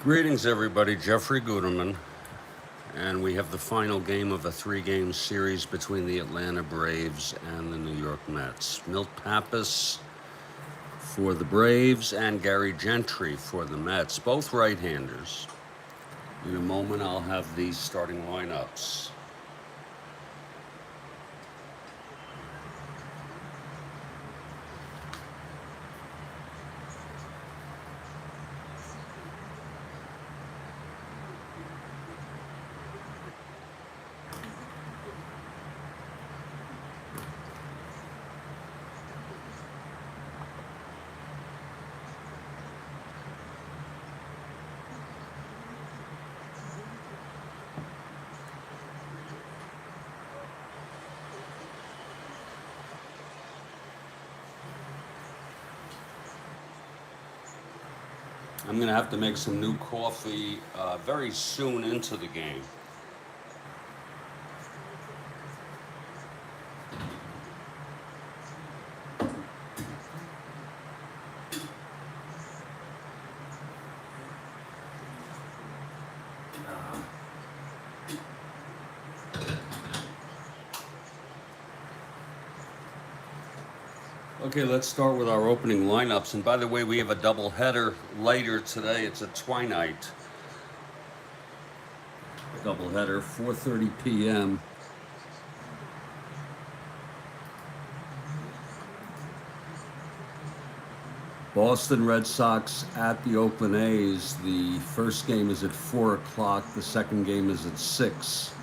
Greetings, everybody. Jeffrey Guterman, and we have the final game of a three-game series between the Atlanta Braves and the New York Mets. Milt Pappas for the Braves and Gary Gentry for the Mets, both right-handers. In a moment, I'll have these starting lineups. I'm going to have to make some new coffee very soon into the game. Okay, let's start with our opening lineups. And by the way, we have a double header later today. It's a twilight double header, 4:30 p.m. Boston Red Sox at the Oakland A's. The first game is at 4 o'clock. The second game is at 6.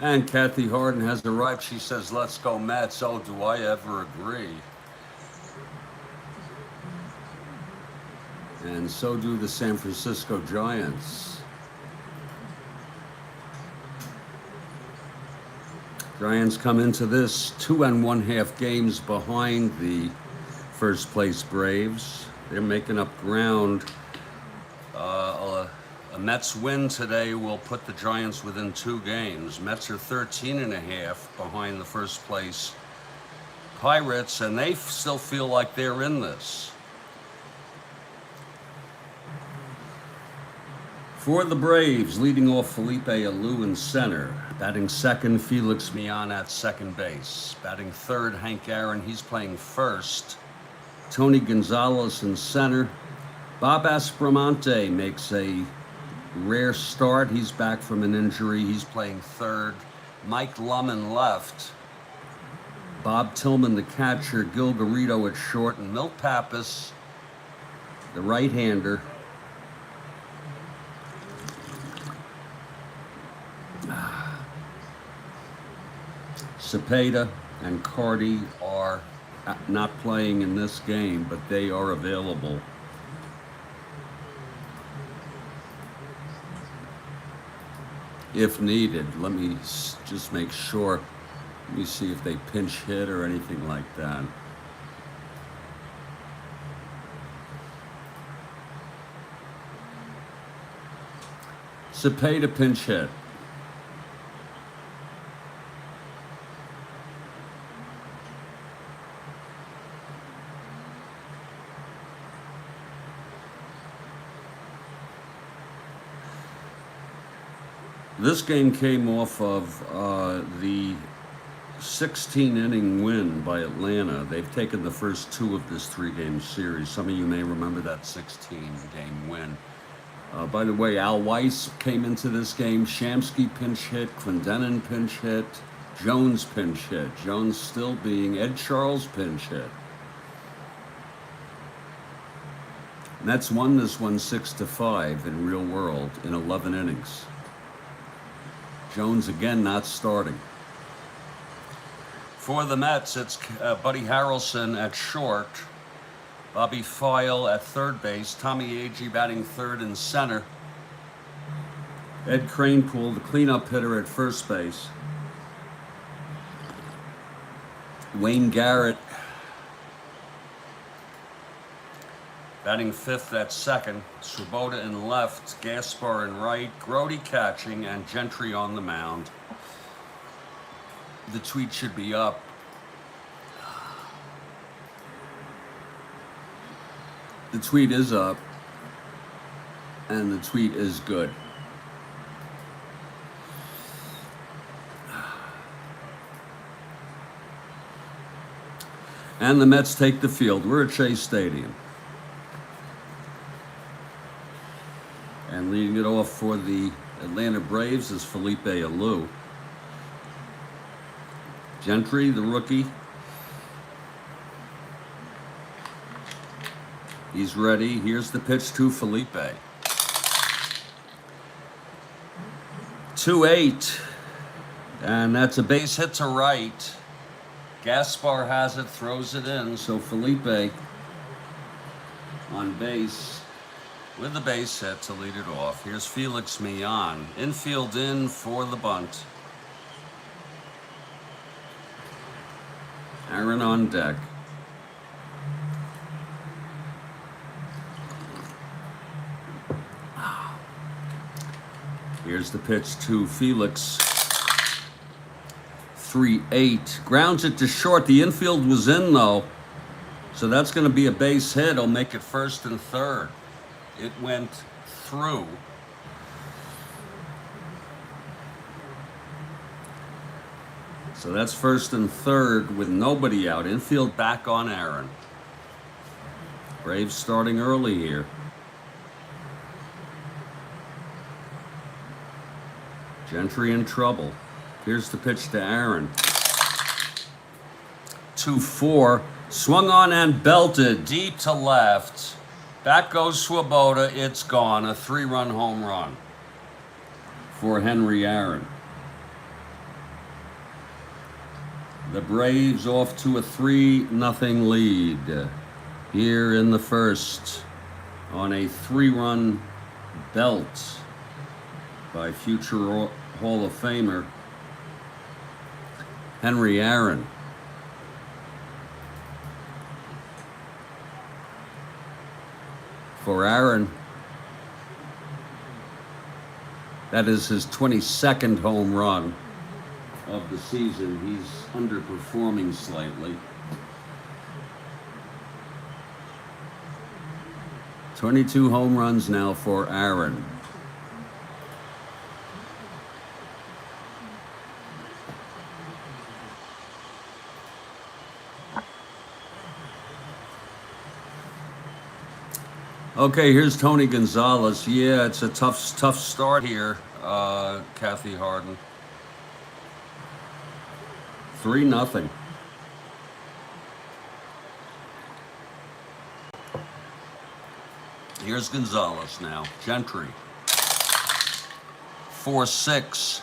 And Kathy Harden has arrived. She says, "Let's go Mets." Oh, do I ever agree? And so do the San Francisco Giants. Giants come into this 2 1/2 games behind the first place Braves. They're making up ground. A Mets win today will put the Giants within 2 games. Mets are 13.5 behind the first place Pirates, and they still feel like they're in this. For the Braves, leading off Felipe Alou in center. Batting second, Felix Millan at second base. Batting third, Hank Aaron, he's playing first. Tony Gonzalez in center. Bob Aspromonte makes a rare start. He's back from an injury. He's playing third. Mike Lumen left. Bob Tillman, the catcher. Gil Garrido at short. And Milt Pappas, the right-hander. Cepeda and Cardi are not playing in this game, but they are available. If needed. Let me just make sure. Let me see if they pinch hit or anything like that. Cepeda pinch hit. This game came off of the 16-inning win by Atlanta. They've taken the first 2 of this 3-game series. Some of you may remember that 16-game win. By the way, Al Weiss came into this game. Shamsky pinch hit, Clendenin pinch hit, Jones pinch hit. Jones still being Ed Charles pinch hit. Mets won this one 6-5 in real world in 11 innings. Jones again not starting. For the Mets, it's Buddy Harrelson at short, Bobby File at third base, Tommy Agee batting third and center, Ed Kranepool, the cleanup hitter, at first base, Wayne Garrett Batting fifth at second, Swoboda in left, Gaspar in right, Grody catching, and Gentry on the mound. The tweet should be up. The tweet is up, and the tweet is good. And the Mets take the field. We're at Shea Stadium. And leading it off for the Atlanta Braves is Felipe Alou. Gentry, the rookie. He's ready. Here's the pitch to Felipe. 2-8. And that's a base hit to right. Gaspar has it, throws it in. So Felipe on base with the base hit to lead it off. Here's Felix Millan. Infield in for the bunt. Aaron on deck. Here's the pitch to Felix. 3-8. Grounds it to short. The infield was in, though. So that's going to be a base hit. He'll make it first and third. It went through. So that's first and third with nobody out. Infield back on Aaron. Braves starting early here. Gentry in trouble. Here's the pitch to Aaron. 2-4. Swung on and belted deep to left. Back goes Swoboda. It's gone. A 3-run home run for Henry Aaron. The Braves off to a 3-0 lead here in the first on a 3-run belt by future Hall of Famer Henry Aaron. For Aaron, that is his 22nd home run of the season. He's underperforming slightly. 22 home runs now for Aaron. Okay, here's Tony Gonzalez. Yeah, it's a tough start here, Kathy Harden. 3-0. Here's Gonzalez now. Gentry. 4-6.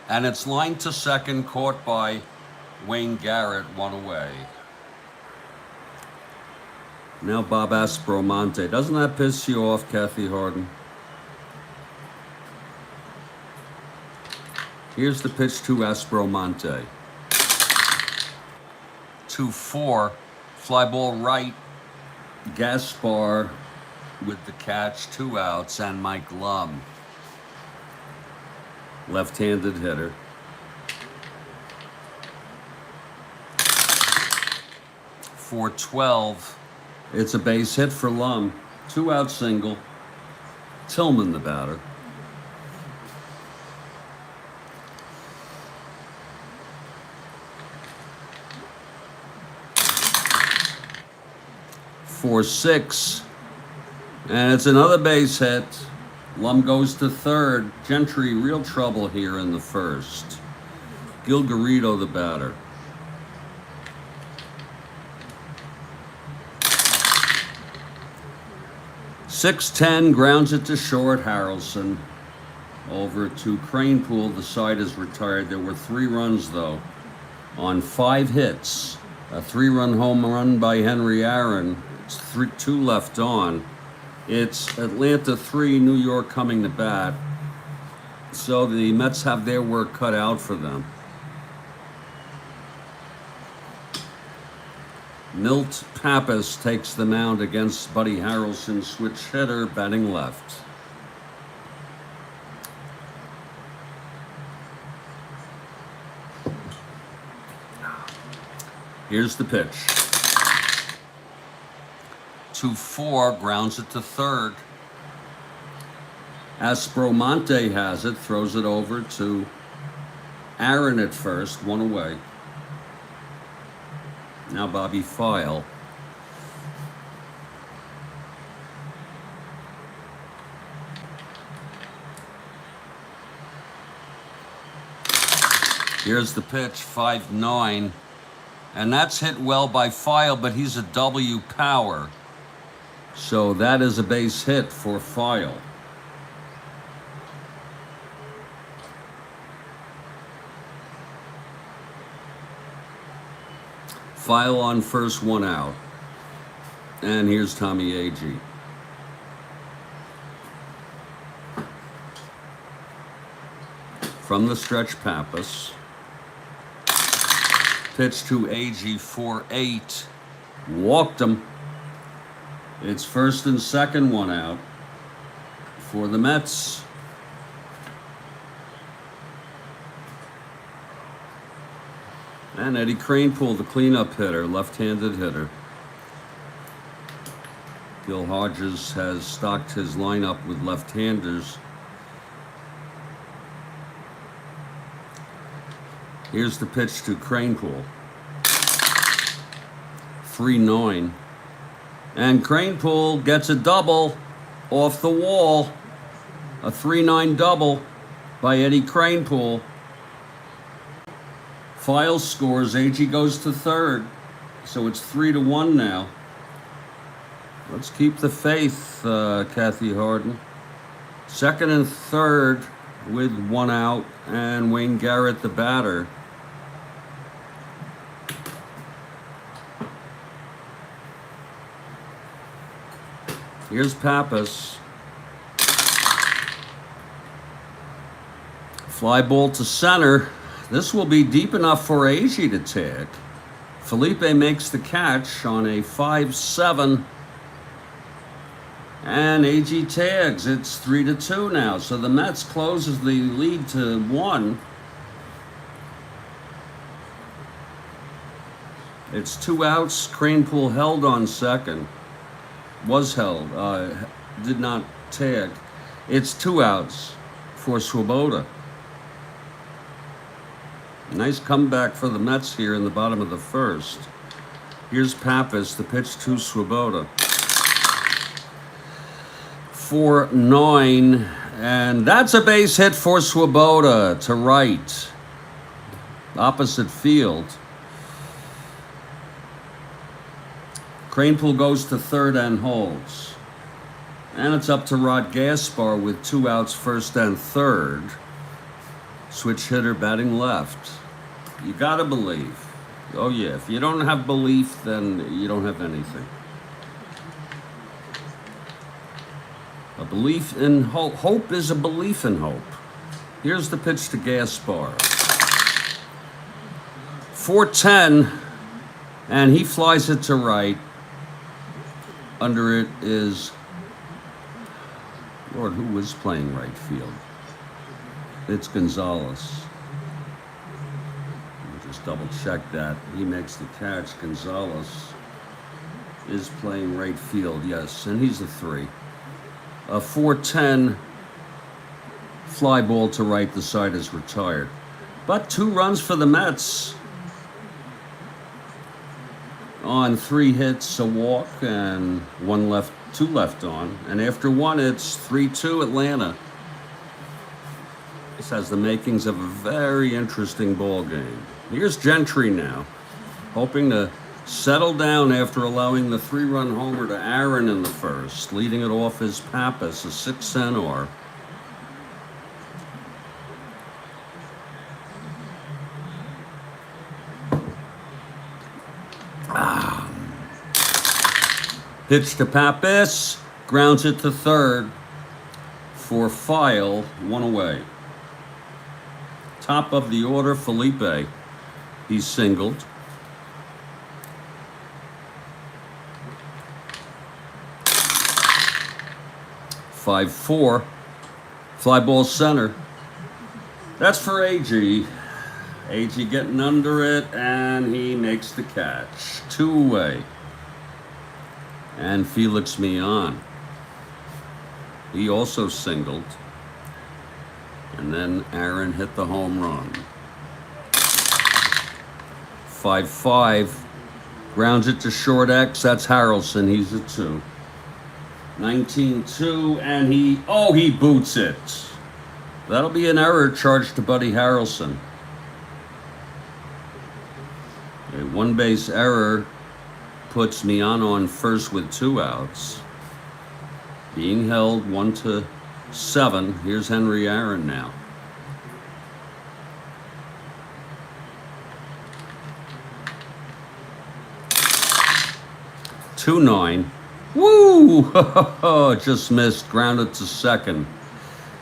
And it's lined to second, caught by Wayne Garrett, one away. Now Bob Aspromonte. Doesn't that piss you off, Kathy Harden? Here's the pitch to Aspromonte. 2-4. Fly ball right. Gaspar with the catch. 2 outs. And Mike Lum. Left-handed hitter. 4-12. It's a base hit for Lum. 2-out single. Tillman the batter. For 6. And it's another base hit. Lum goes to third. Gentry, real trouble here in the first. Gil Garrido the batter. 6-10, grounds it to short. Harrelson over to Cranepool. The side is retired. There were 3 runs, though, on 5 hits. A 3-run home run by Henry Aaron. It's 2 left on. It's Atlanta 3, New York coming to bat. So the Mets have their work cut out for them. Milt Pappas takes the mound against Buddy Harrelson, switch hitter, batting left. Here's the pitch. 2-4, grounds it to third. Aspromonte has it, throws it over to Aaron at first, one away. Now Bobby File. Here's the pitch, 5-9. And that's hit well by File, but he's a W power. So that is a base hit for File. File on first, one out. And here's Tommy Agee. From the stretch, Pappas. Pitch to Agee, 4-8. Walked him. It's first and second, one out for the Mets. And Eddie Kranepool, the cleanup hitter, left-handed hitter. Gil Hodges has stocked his lineup with left-handers. Here's the pitch to Kranepool. 3-9. And Kranepool gets a double off the wall. A 3-9 double by Eddie Kranepool. File scores, Agee goes to third. So it's 3-1 now. Let's keep the faith, Kathy Harden. Second and third with one out, and Wayne Garrett the batter. Here's Pappas. Fly ball to center. This will be deep enough for Agee to tag. Felipe makes the catch on a 5-7. And Agee tags. It's 3-2 now. So the Mets closes the lead to 1. It's 2 outs. Kranepool held on second. Was held. Did not tag. It's 2 outs for Swoboda. Nice comeback for the Mets here in the bottom of the first. Here's Pappas, the pitch to Swoboda. 4-9, and that's a base hit for Swoboda to right. Opposite field. Kranepool goes to third and holds. And it's up to Rod Gaspar with 2 outs, first and third. Switch hitter batting left. You gotta believe. Oh yeah, if you don't have belief, then you don't have anything. A belief in hope. Hope is a belief in hope. Here's the pitch to Gaspar. 4-10, and he flies it to right. Under it is, Lord, who was playing right field? It's Gonzalez. Let me just double check that. He makes the catch. Gonzalez is playing right field, yes, and he's a 3. A 4-10 fly ball to right. The side is retired. But 2 runs for the Mets on 3 hits, a walk, and 2 left on. And after 1, it's 3-2 Atlanta. This has the makings of a very interesting ball game. Here's Gentry now, hoping to settle down after allowing the 3-run homer to Aaron in the first. Leading it off is Pappas, a 6 NR. Pitch to Pappas, grounds it to third for File, 1 away. Top of the order, Felipe. He's singled. 5-4. Fly ball center. That's for AG. AG getting under it, and he makes the catch. 2-away. And Felix Mian. He also singled. And then Aaron hit the home run. 5-5. Grounds it to short X. That's Harrelson. He's a 2. 19-2, and he boots it. That'll be an error charged to Buddy Harrelson. A one-base error puts Mian on first with 2 outs. Being held 1-7. Here's Henry Aaron now. (2-9). Woo! Just missed. Grounded to second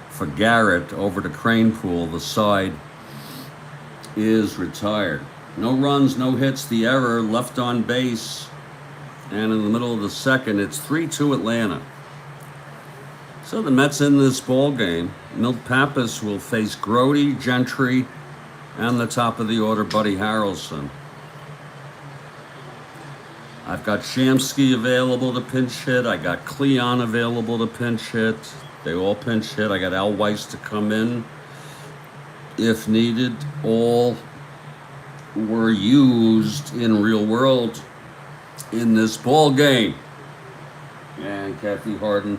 for Garrett over to Cranepool. The side is retired. No runs, no hits. The error left on base. And in the middle of the second, it's 3-2 Atlanta. So the Mets in this ball game. Milt Pappas will face Grody, Gentry, and the top of the order, Buddy Harrelson. I've got Shamsky available to pinch hit. I got Cleon available to pinch hit. They all pinch hit. I got Al Weiss to come in if needed. All were used in real world in this ball game. And Kathy Harden.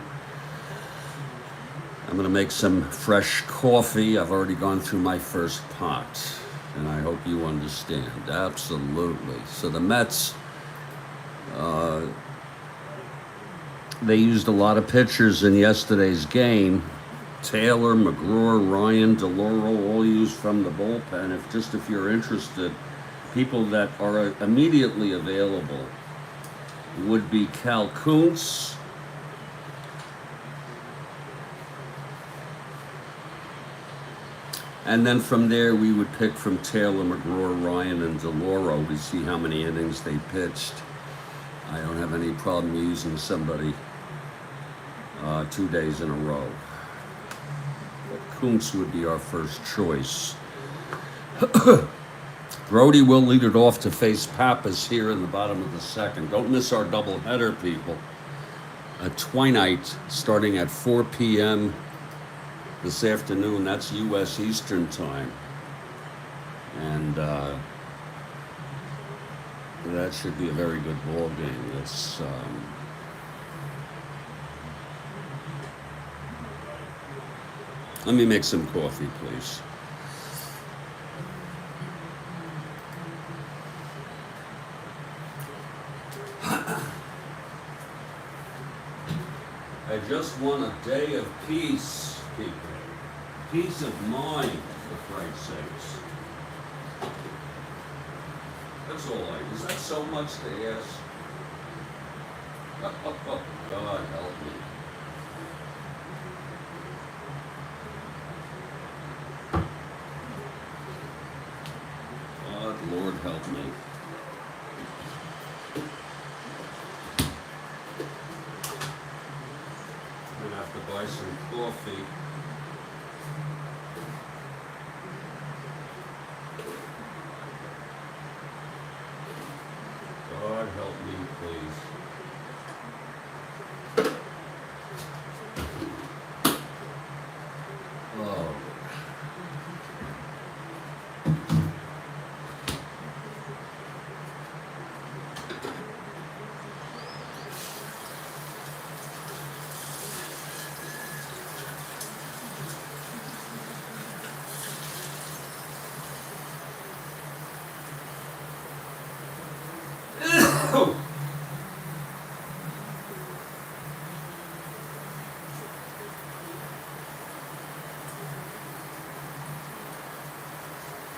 I'm going to make some fresh coffee. I've already gone through my first pot. And I hope you understand. Absolutely. So the Mets... they used a lot of pitchers in yesterday's game. Taylor, McGraw, Ryan, DeLauro, all used from the bullpen. If you're interested, people that are immediately available would be Cal Kuntz, and then from there we would pick from Taylor, McGraw, Ryan, and DeLauro to see how many innings they pitched. I don't have any problem using somebody 2 days in a row. But Kuntz would be our first choice. Brody will lead it off to face Pappas here in the bottom of the second. Don't miss our doubleheader, people. A twilight starting at 4 p.m. this afternoon. That's U.S. Eastern Time. And that should be a very good ball game. That's let me make some coffee, please. I just want a day of peace, people. Peace of mind, for Christ's sakes. That's all is that so much to ask? Oh, God help me. God, Lord help me. I'm gonna have to buy some coffee. God help me, please. Oh.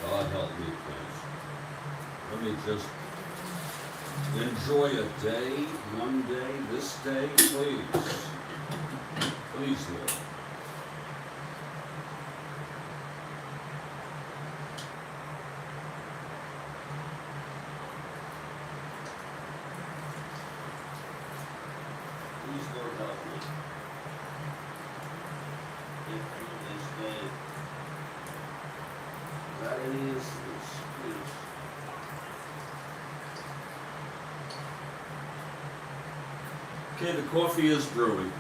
God help me, please. Let me just enjoy a day, one day, this day, please. Please, Lord. Please, Lord, help me. Okay, the coffee is brewing.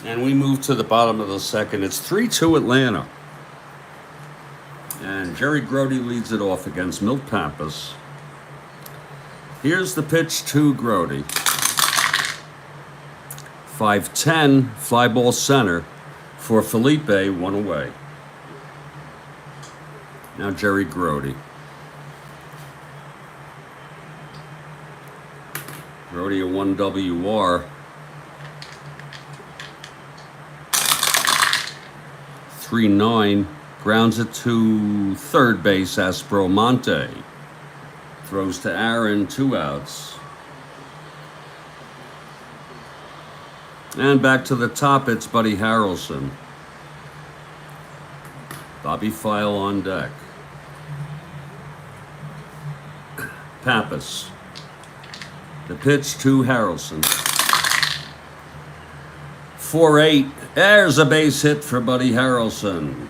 And we move to the bottom of the second. It's 3-2 Atlanta. And Jerry Grote leads it off against Milt Pappas. Here's the pitch to Grote. 5-10, fly ball center for Felipe, one away. Now Jerry Grote. Grote a 1 WR. 3-9, grounds it to third base, Strat-O-Matic. Throws to Aaron, 2 outs. And back to the top, it's Buddy Harrelson. Bobby File on deck. Pappas. The pitch to Harrelson. 4-8. There's a base hit for Buddy Harrelson.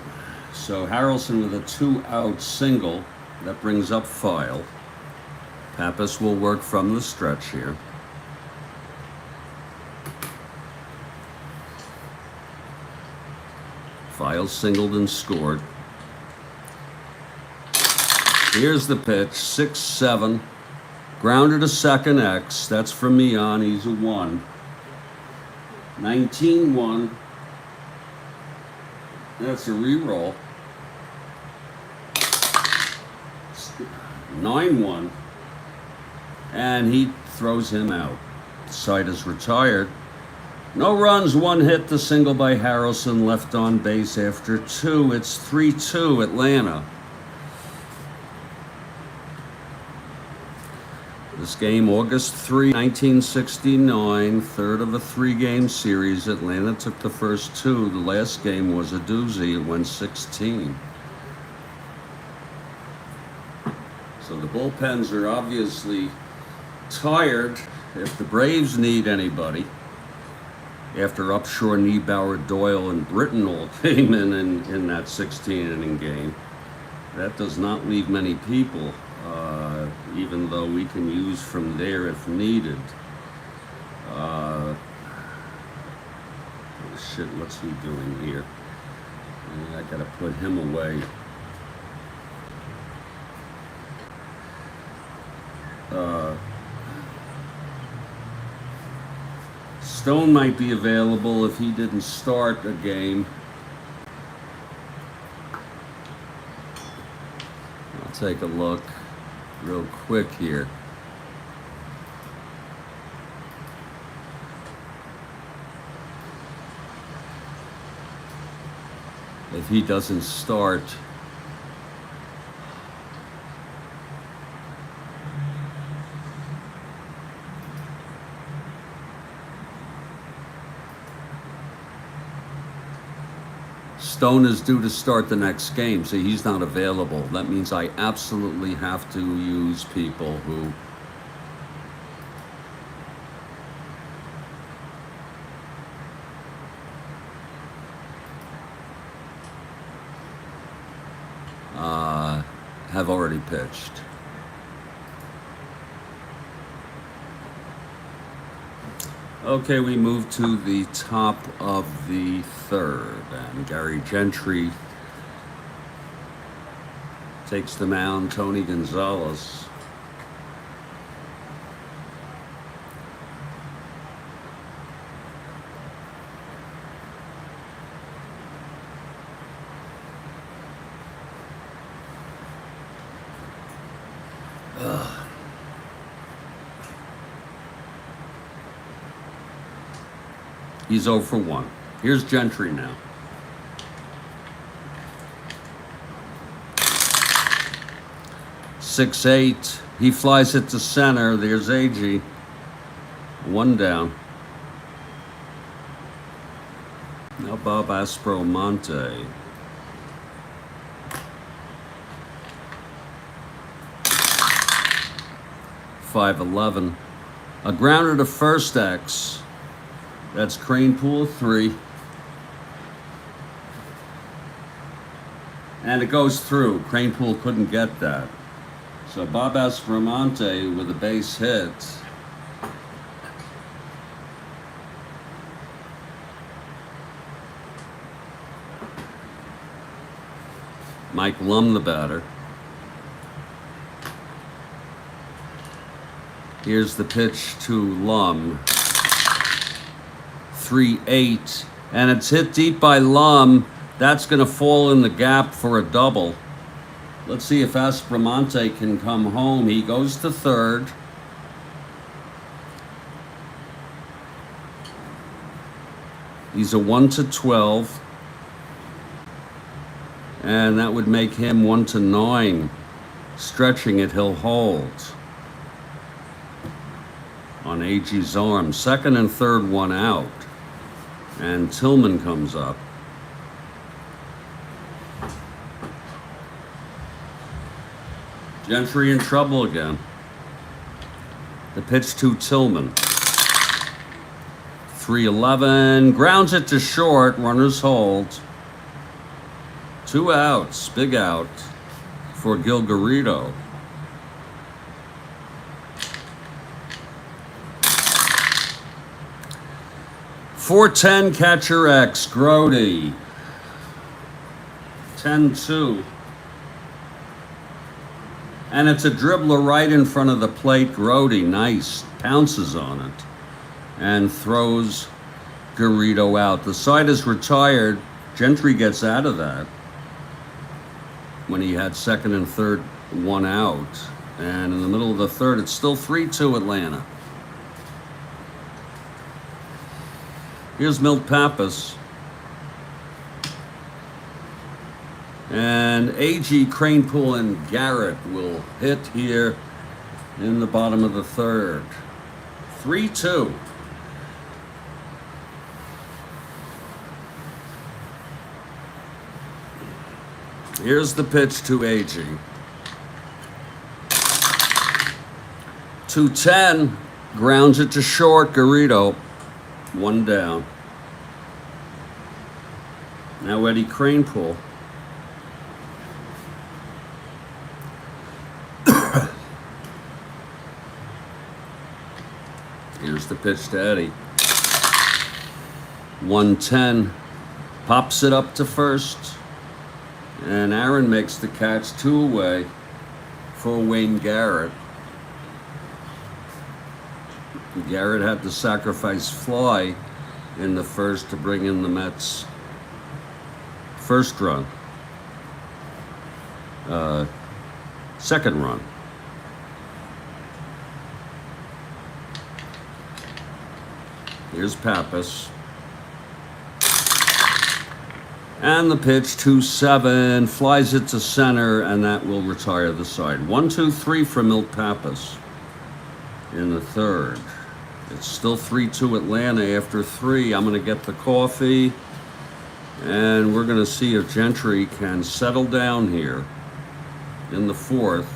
So Harrelson with a 2-out single. That brings up File. Pappas will work from the stretch here. File singled and scored. Here's the pitch, 6-7. Grounded to second X. That's from Mian. He's a 1. 19-1. That's a reroll. 9-1. And he throws him out. The side is retired. No runs, 1 hit, the single by Harrelson, left on base after 2. It's 3-2 Atlanta. This game, August 3, 1969, third of a 3-game series. Atlanta took the first 2. The last game was a doozy. It went 16. So the bullpens are obviously tired. If the Braves need anybody, after Upshur, Niebauer, Doyle, and Britton all came in that 16-inning game, that does not leave many people, even though we can use from there if needed. Shit, what's he doing here? I gotta put him away. Stone might be available if he didn't start a game. I'll take a look real quick here. If he doesn't start, Stone is due to start the next game, so he's not available. That means I absolutely have to use people who have already pitched. Okay, we move to the top of the third, and Gary Gentry takes the mound. Tony Gonzalez. He's 0 for 1. Here's Gentry now. (6-8). He flies it to center. There's AG. 1 down. Now Bob Strat-O-Matic. (5-11). A grounder to first X. That's Cranepool 3. And it goes through. Cranepool couldn't get that. So Bob Strat-O-Matic with a base hit. Mike Lum, the batter. Here's the pitch to Lum. 3-8, and it's hit deep by Lum. That's going to fall in the gap for a double. Let's see if Strat-O-Matic can come home. He goes to third. He's a 1-12. And that would make him 1-9. Stretching it, he'll hold on Ag's arm. Second and third, one out. And Tillman comes up. Gentry in trouble again. The pitch to Tillman. 3-11. Grounds it to short. Runners hold. 2 outs. Big out for Gil Garrido. .410 catcher X. Grody. 10-2. And it's a dribbler right in front of the plate. Grody, nice, pounces on it and throws Garrido out. The side is retired. Gentry gets out of that when he had second and third, one out. And in the middle of the third, it's still 3-2 Atlanta. Here's Milt Pappas. And AG, Cranepool, and Garrett will hit here in the bottom of the third. 3-2. Here's the pitch to AG. 2-10. Grounds it to short. Garrido. 1 down. Now Eddie Cranepool. Here's the pitch to Eddie. 1-10. Pops it up to first. And Aaron makes the catch, 2 away for Wayne Garrett. Garrett had to sacrifice fly in the first to bring in the Mets' first run. Second run. Here's Pappas. And the pitch, 2-7, flies it to center, and that will retire the side. 1-2-3 for Milt Pappas in the third. It's still 3-2 Atlanta after 3. I'm going to get the coffee, and we're going to see if Gentry can settle down here in the fourth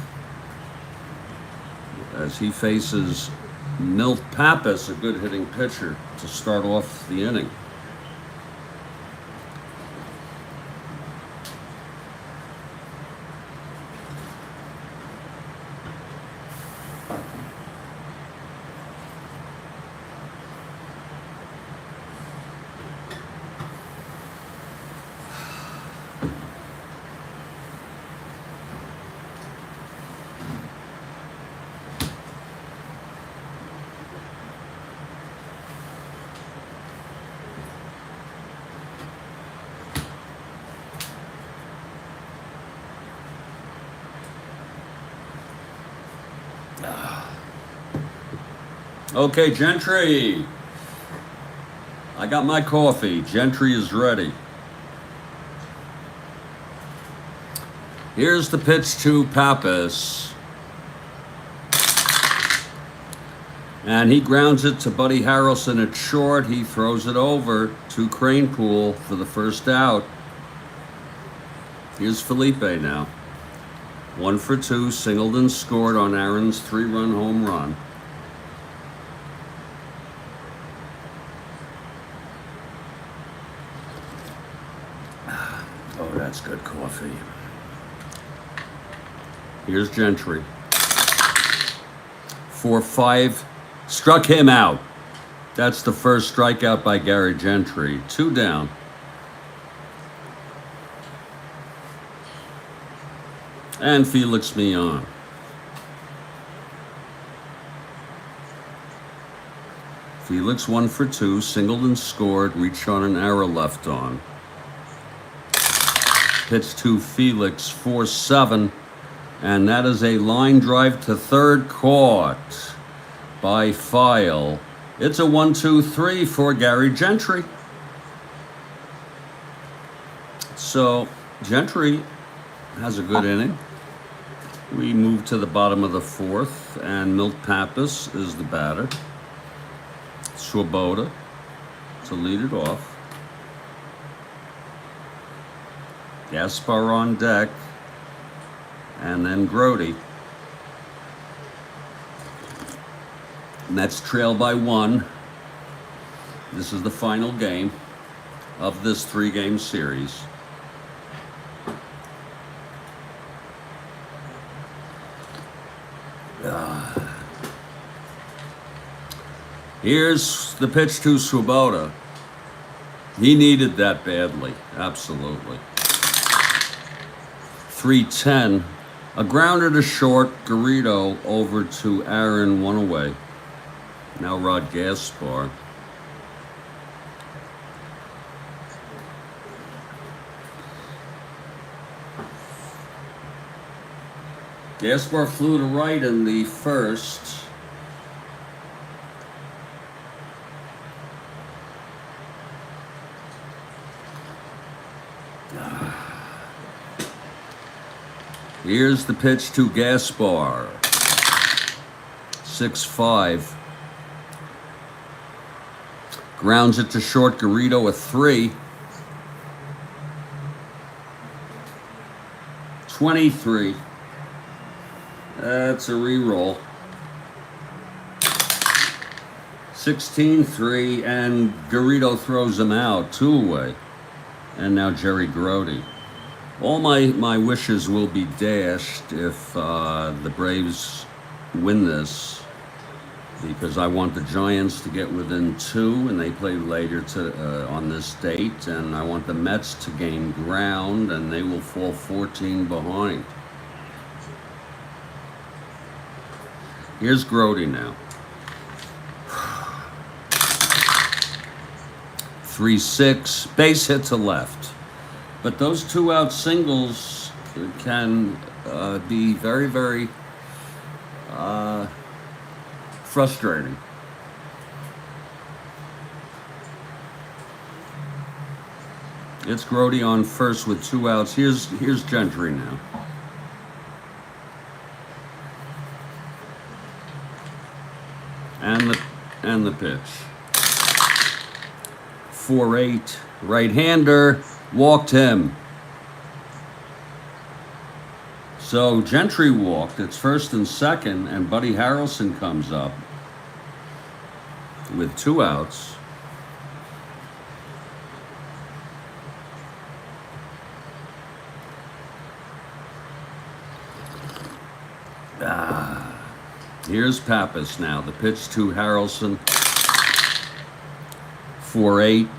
as he faces Milt Pappas, a good hitting pitcher, to start off the inning. Okay, Gentry. I got my coffee. Gentry is ready. Here's the pitch to Pappas. And he grounds it to Buddy Harrelson at short. He throws it over to Cranepool for the first out. Here's Felipe now. 1 for 2, singled and scored on Aaron's 3-run home run. Oh, that's good coffee. Here's Gentry. 4-5. Struck him out. That's the first strikeout by Gary Gentry. 2 down. And Felix Mion. Felix 1 for 2, singled and scored, reached on an error left on. Pitch to Felix, 4-7, and that is a line drive to third, caught by File. It's a 1-2-3 for Gary Gentry. So Gentry has a good inning. We move to the bottom of the fourth, and Milt Pappas is the batter. Swoboda to lead it off. Gaspar on deck, and then Grody. Mets trail by 1. This is the final game of this 3-game series. Here's the pitch to Swoboda. He needed that badly, absolutely. 3-10. A grounder to short, Garrido over to Aaron, 1 away. Now Rod Gaspar. Gaspar flew to right in the first. Here's the pitch to Gaspar. 6-5. Grounds it to short, Garrido, a 3. 23. That's a re-roll. 16-3, and Garrido throws him out, 2 away. And now Jerry Grody. All my wishes will be dashed if the Braves win this, because I want the Giants to get within 2, and they play later on this date, and I want the Mets to gain ground, and they will fall 14 behind. Here's Grody now. 3-6, base hit to left. But those 2-out singles can be very, very frustrating. It's Grody on first with 2 outs. Here's Gentry now. And the pitch. 4-8, right-hander, walked him. So Gentry walked. It's first and second, and Buddy Harrelson comes up with 2 outs. Here's Pappas now. The pitch to Harrelson. 4-8.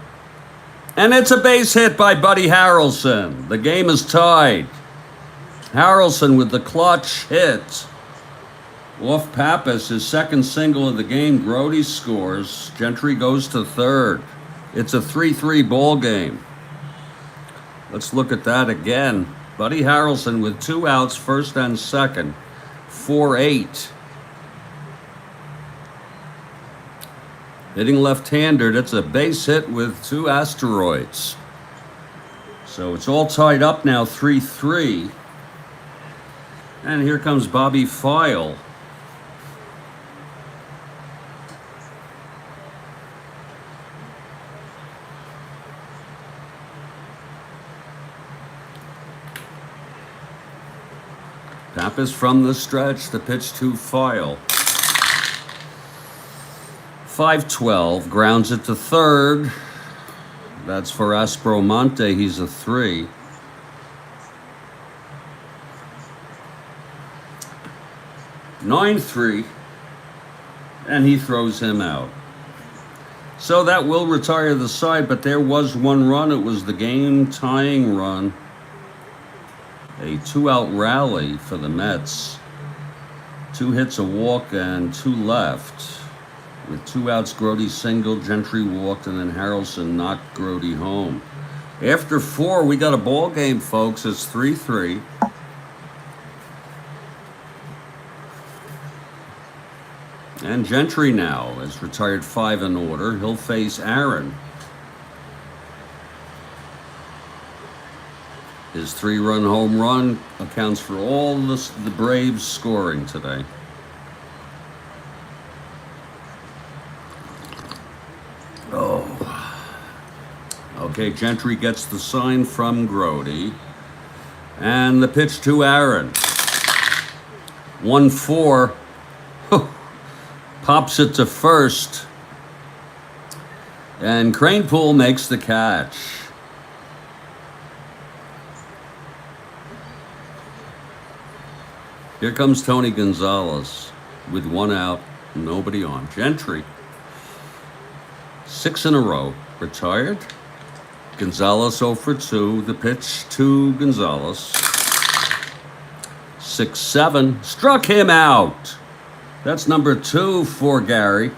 And it's a base hit by Buddy Harrelson. The game is tied. Harrelson with the clutch hit off Pappas, his second single of the game. Grody scores. Gentry goes to third. It's a 3-3 ball game. Let's look at that again. Buddy Harrelson with 2 outs, first and second. 4-8. Hitting left-hander, that's a base hit with 2 asteroids. So it's all tied up now, 3-3. And here comes Bobby File. Pappas from the stretch, the pitch to File. 5-12, grounds it to third. That's for Strat-O-Matic, he's a 3. Nine 3, and he throws him out. So that will retire the side, but there was 1 run. It was the game-tying run A 2-out rally for the Mets. 2 hits, a walk, and 2 left. With 2 outs, Grote singled, Gentry walked, and then Harrelson knocked Grote home. After 4, we got a ball game, folks. It's 3-3. And Gentry now is retired 5 in order. He'll face Aaron. His 3-run home run accounts for all the Braves scoring today. Oh. Okay, Gentry gets the sign from Grote. And the pitch to Aaron. 1-4. Pops it to first. And Kranepool makes the catch. Here comes Tony Gonzalez with 1 out, nobody on. Gentry, 6 in a row, retired. Gonzalez 0 for 2. The pitch to Gonzalez. 6-7, struck him out. That's number 2 for Gary.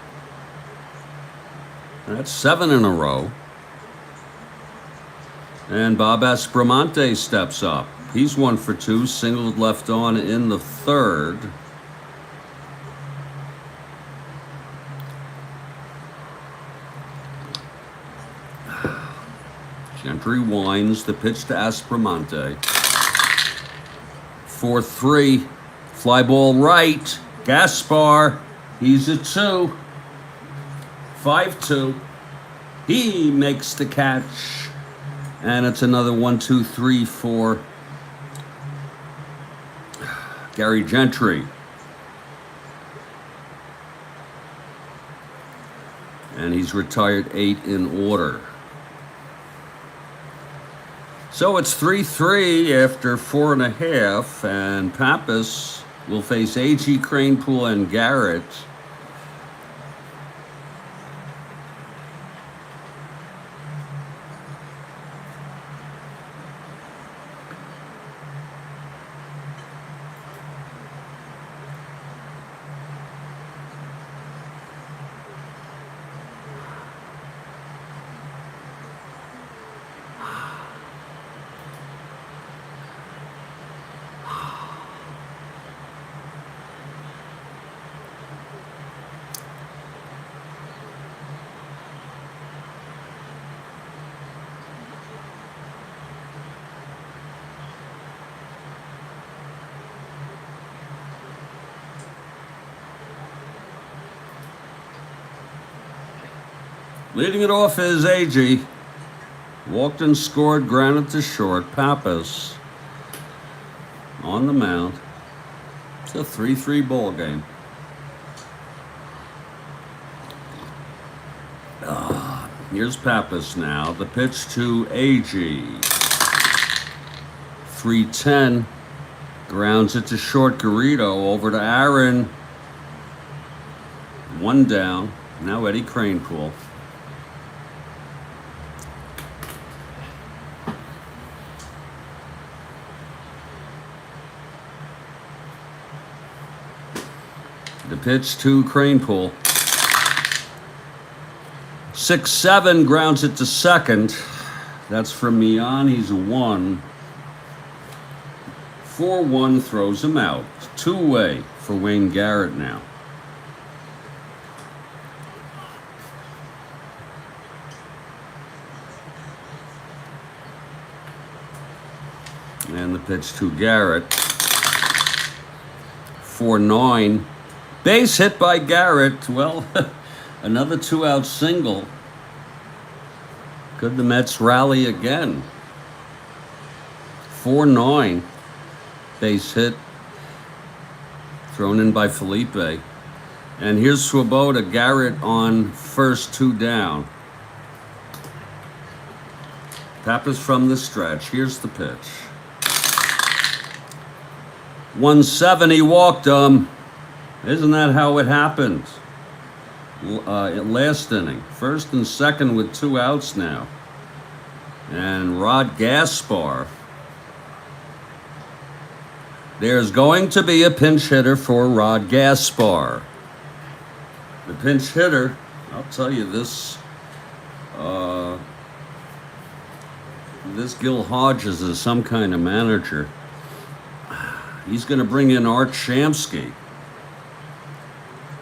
That's 7 in a row. And Pappas steps up. He's 1 for 2, singled left on in the 3rd. Gentry winds, the pitch to Aspromonte. 4-3, fly ball right. Gaspar, he's a 2. 5-2. He makes the catch. And it's another 1-2-3 for Gary Gentry. And he's retired 8 in order. So it's 3-3 after 4.5, and Pappas will face A.G., Kranepool, and Garrett. Leading it off is A.G. Walked and scored, grounded to short. Pappas on the mound. It's a 3-3 ball game. Here's Pappas now. The pitch to A.G. 3-10. Grounds it to short. Garrido over to Aaron. 1 down. Now Eddie Kranepool. The pitch to Kranepool. 6-7, grounds it to second. That's from Mian. He's a 1. 4-1, throws him out. 2-way for Wayne Garrett now. And the pitch to Garrett. 4-9. Base hit by Garrett. Well, another 2-out single. Could the Mets rally again? 4-9. Base hit. Thrown in by Felipe. And here's Swoboda. Garrett on first, 2 down. Pappas from the stretch. Here's the pitch. 1-7. He walked him. Isn't that how it happened? Last inning. First and second with 2 outs now. And Rod Gaspar There's going to be a pinch hitter for Rod Gaspar. The pinch hitter, I'll tell you this, this Gil Hodges is some kind of manager. He's going to bring in Art Shamsky,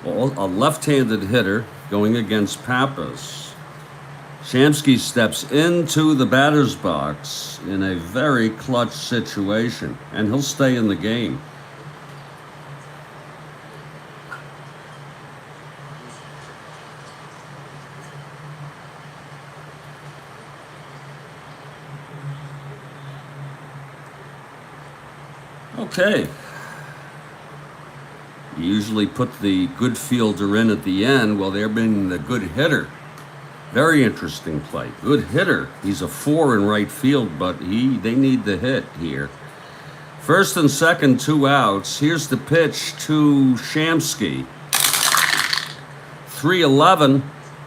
a left-handed hitter going against Pappas. Shamsky steps into the batter's box in a very clutch situation, and he'll stay in the game. Okay. You usually put the good fielder in at the end while they're being the good hitter. Very interesting play. Good hitter. He's a 4 in right field, but they need the hit here. First and second, 2 outs. Here's the pitch to Shamsky. 3-11,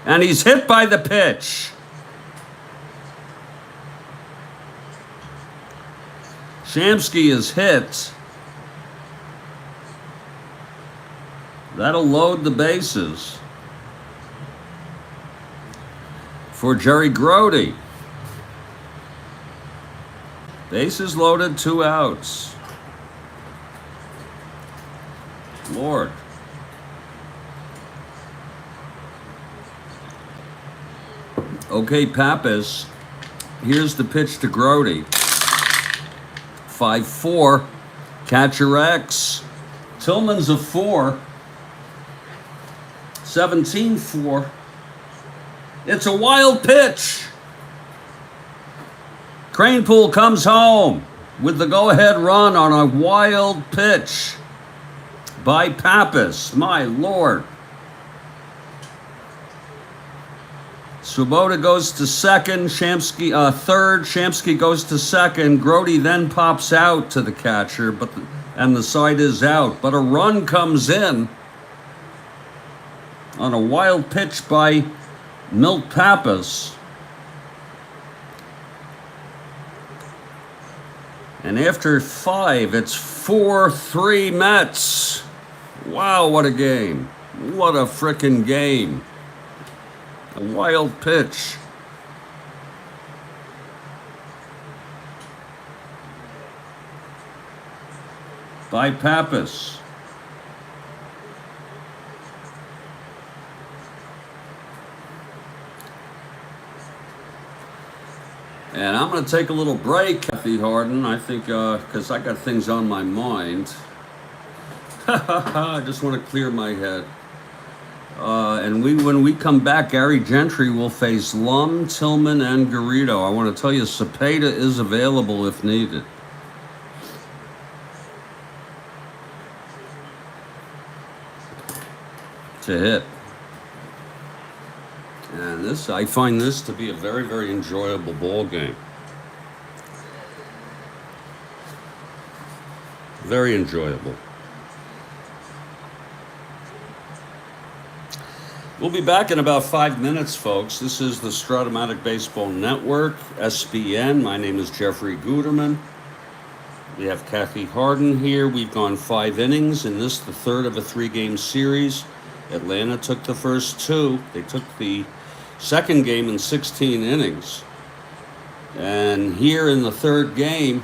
and he's hit by the pitch. Shamsky is hit. That'll load the bases for Jerry Grody. Bases loaded, 2 outs. Lord. Okay, Pappas. Here's the pitch to Grody. 5-4. Catcher X. Tillman's a 4. 17-4. It's a wild pitch. Cranepool comes home with the go-ahead run on a wild pitch by Pappas. My Lord. Swoboda goes to second, Shamsky third, Shamsky goes to second. Grody then pops out to the catcher, and the side is out. But a run comes in on a wild pitch by Milt Pappas. And after 5, it's 4-3 Mets. Wow, what a game. What a frickin' game. A wild pitch. By Pappas. And I'm going to take a little break, Kathy Harden. I think, because I got things on my mind. I just want to clear my head. And when we come back, Gary Gentry will face Lum, Tillman, and Garrido. I want to tell you, Cepeda is available if needed. To hit. And I find this to be a very, very enjoyable ball game. Very enjoyable. We'll be back in about 5 minutes, folks. This is the Strat-O-Matic Baseball Network, SBN. My name is Jeffrey Guterman. We have Kathy Harden here. We've gone 5 innings in this, the third of a 3-game series. Atlanta took the first 2. They took the second game in 16 innings. And here in the third game,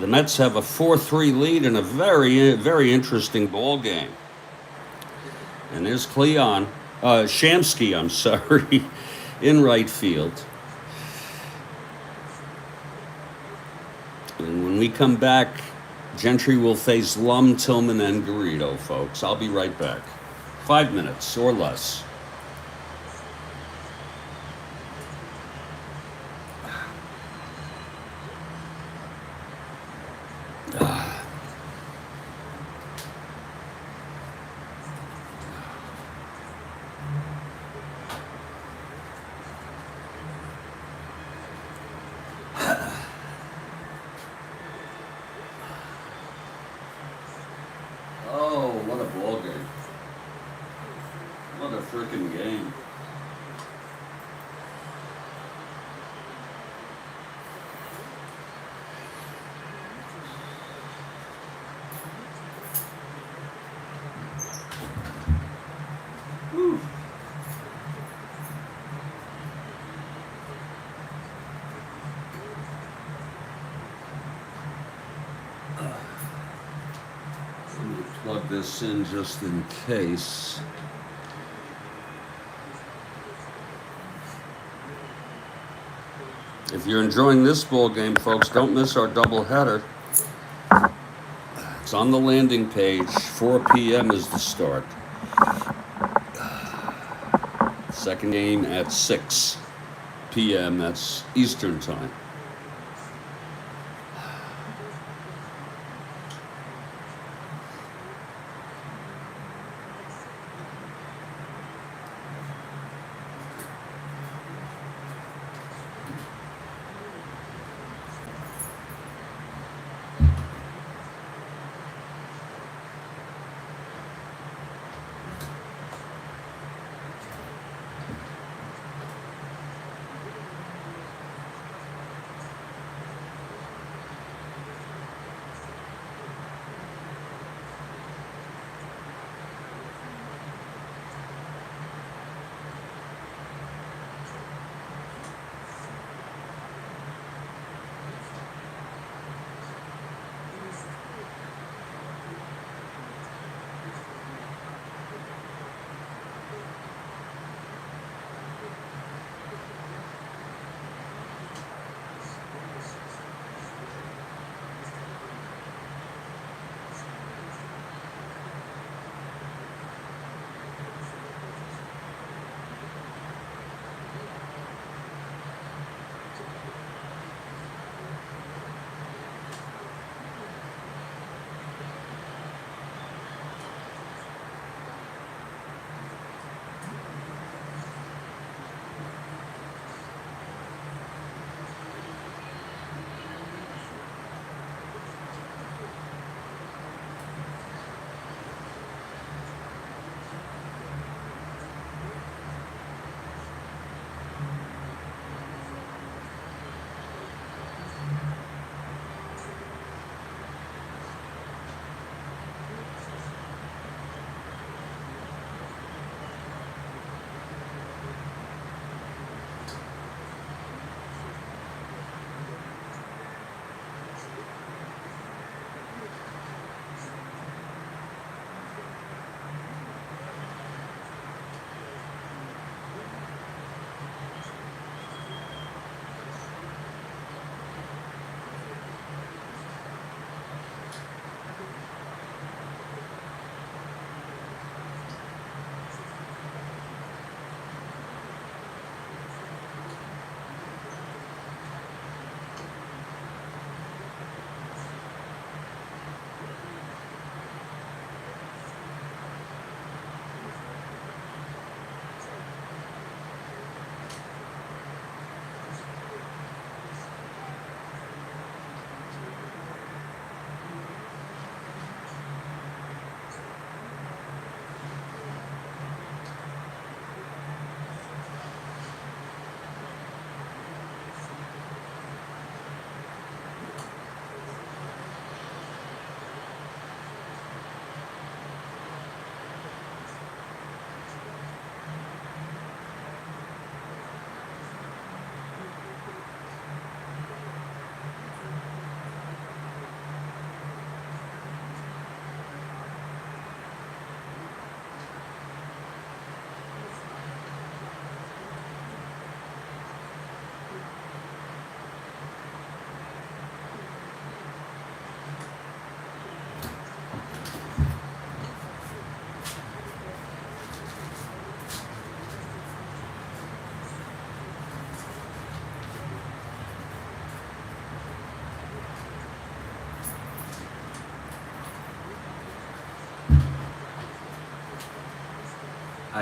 the Mets have a 4-3 lead in a very, very interesting ball game. And there's Shamsky, I'm sorry, in right field. And when we come back, Gentry will face Lum, Tillman, and Garrido, folks. I'll be right back. 5 minutes or less. Freaking game. this in just in case. If you're enjoying this ball game, folks, don't miss our doubleheader. It's on the landing page. 4 p.m. is the start. Second game at 6 p.m. That's Eastern time.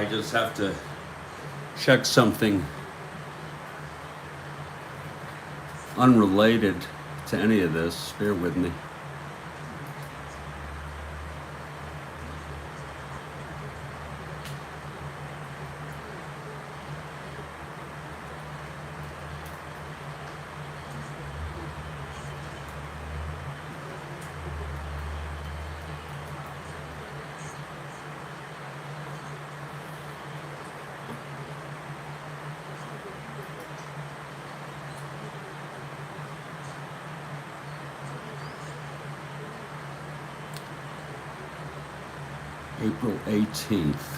I just have to check something unrelated to any of this. Bear with me. April 18th.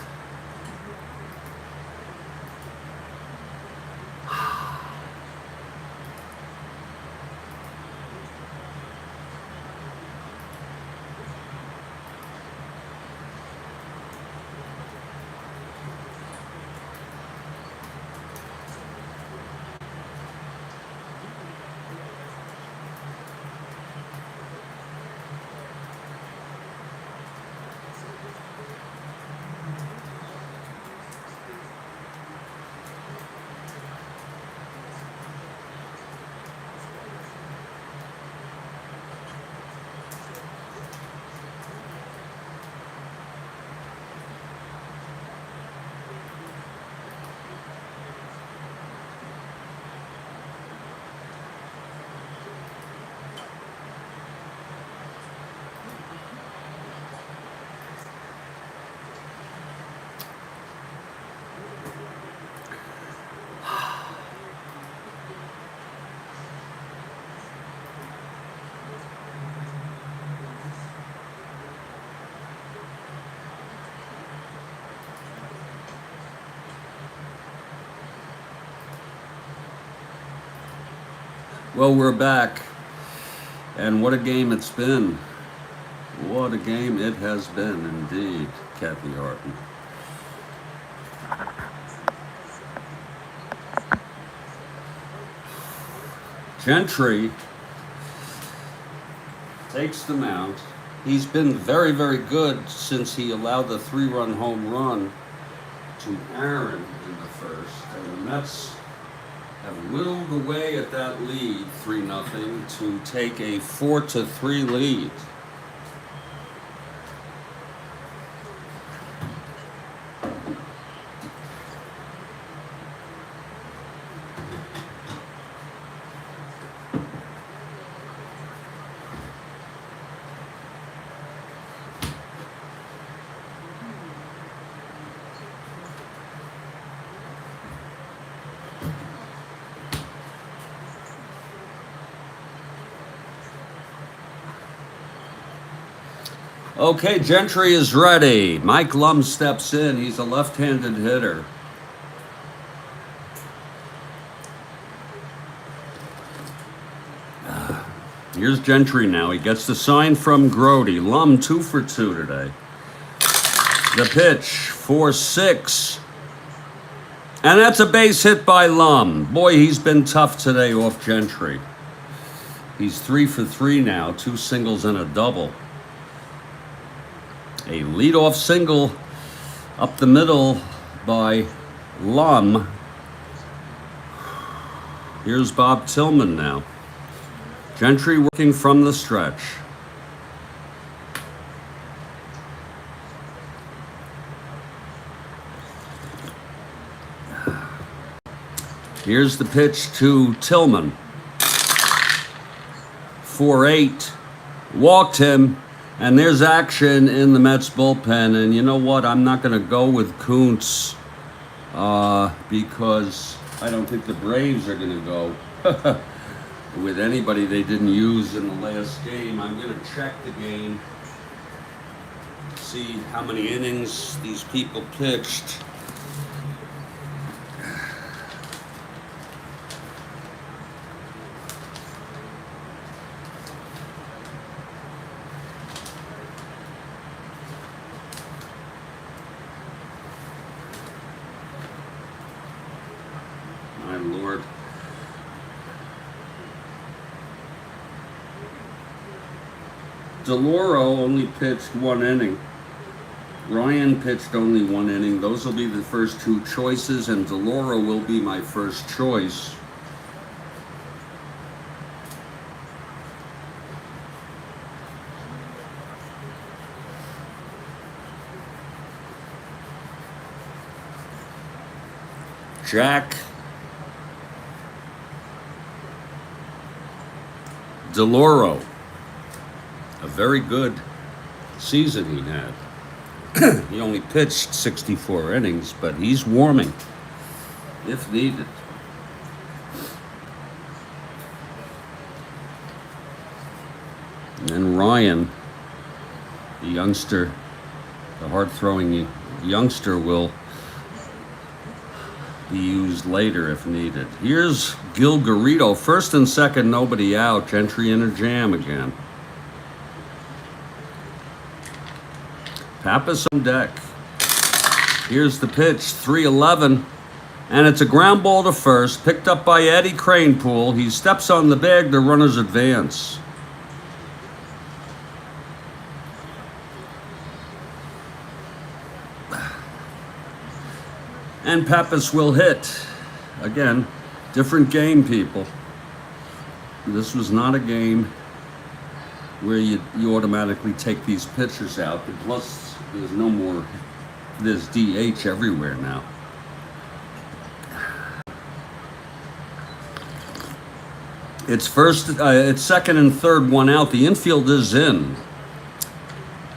Well, we're back, and what a game it's been. What a game it has been, indeed, Kathy Harton. Gentry takes the mount. He's been very, very good since he allowed the 3-run home run to Aaron in the first, and the Mets have whittled away at that lead, 3-0, to take a 4-3 lead. Okay, Gentry is ready. Mike Lum steps in. He's a left-handed hitter. Here's Gentry now. He gets the sign from Grody. Lum 2 for 2 today. The pitch, 4-6. And that's a base hit by Lum. Boy, he's been tough today off Gentry. He's 3 for 3 now, 2 singles and a double. A leadoff single up the middle by Lum. Here's Bob Tillman now. Gentry working from the stretch. Here's the pitch to Tillman. 4-8. Walked him. And there's action in the Mets bullpen. And you know what? I'm not going to go with Kuntz because I don't think the Braves are going to go with anybody they didn't use in the last game. I'm going to check the game, see how many innings these people pitched. My Lord. DeLauro only pitched 1 inning. Ryan pitched only 1 inning. Those will be the first 2 choices, and DeLauro will be my first choice. Jack DeLauro, a very good season he had. He only pitched 64 innings, but he's warming if needed. And then Ryan, the youngster The hard-throwing youngster will be used later if needed. Here's Gil Garrido. First and second, nobody out. Gentry in a jam again. Pappas on deck. Here's the pitch, 3-11. And it's a ground ball to first, picked up by Eddie Kranepool. He steps on the bag, the runners advance. And Pappas will hit. Again, different game, people. This was not a game where you automatically take these pitchers out. And plus, there's no more, there's DH everywhere now. It's second and third, one out. The infield is in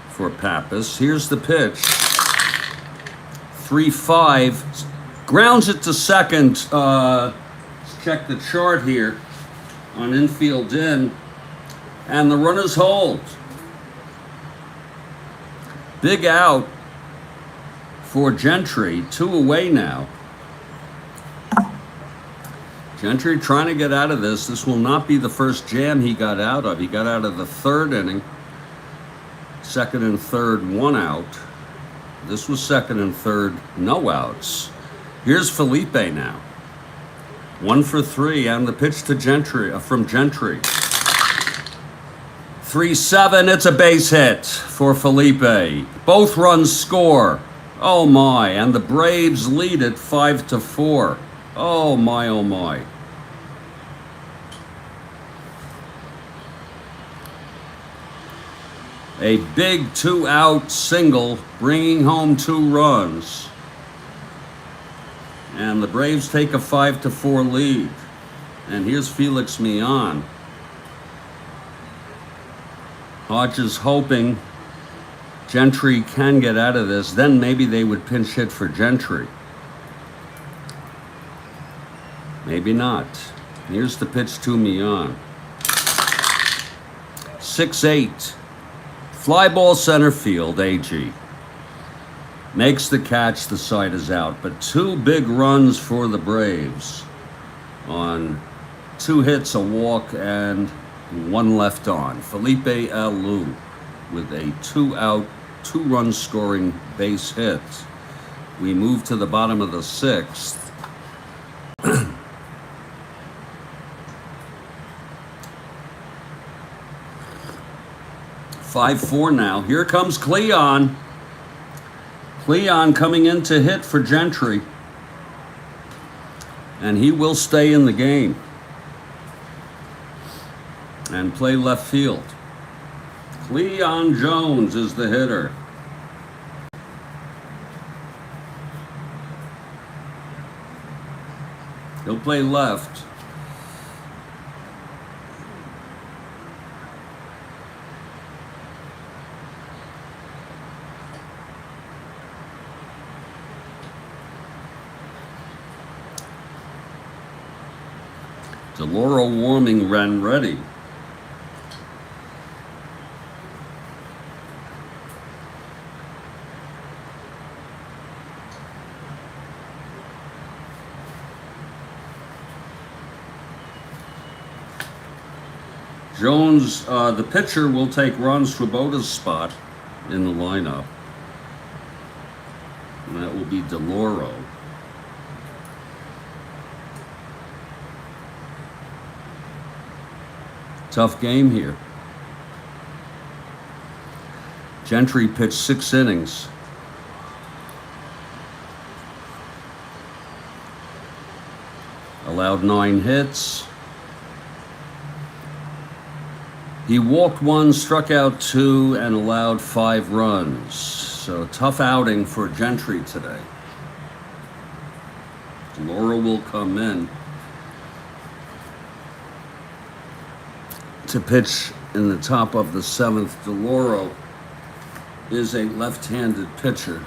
for Pappas. Here's the pitch. 3-5. Grounds it to second. Let's check the chart here on infield in. And the runners hold. Big out for Gentry. 2 away now. Gentry trying to get out of this. This will not be the first jam he got out of. He got out of the third inning. Second and third, 1 out. This was second and third, no outs. Here's Felipe now. 1 for 3, and the pitch to Gentry, from Gentry. 3-7, it's a base hit for Felipe. Both runs score. Oh my, and the Braves lead it 5-4. Oh my, oh my. A big 2-out single, bringing home 2 runs. And the Braves take a 5-4 lead. And here's Felix Millan. Hodges hoping Gentry can get out of this. Then maybe they would pinch hit for Gentry. Maybe not. Here's the pitch to Millan. 6-8. Fly ball center field, AG. Makes the catch, the side is out. But 2 big runs for the Braves on 2 hits, a walk, and 1 left on. Felipe Alou with a 2-out, 2-run scoring base hit. We move to the bottom of the 6th. 5-4 now. Here comes Cleon. Cleon coming in to hit for Gentry. And he will stay in the game and play left field. Cleon Jones is the hitter. He'll play left. DeLauro warming ran ready. Jones, the pitcher, will take Ron Swoboda's spot in the lineup. And that will be DeLauro. Tough game here. Gentry pitched 6 innings. Allowed 9 hits. He walked 1, struck out 2, and allowed 5 runs. So tough outing for Gentry today. Laura will come in to pitch in the top of the 7th. DeLauro is a left-handed pitcher.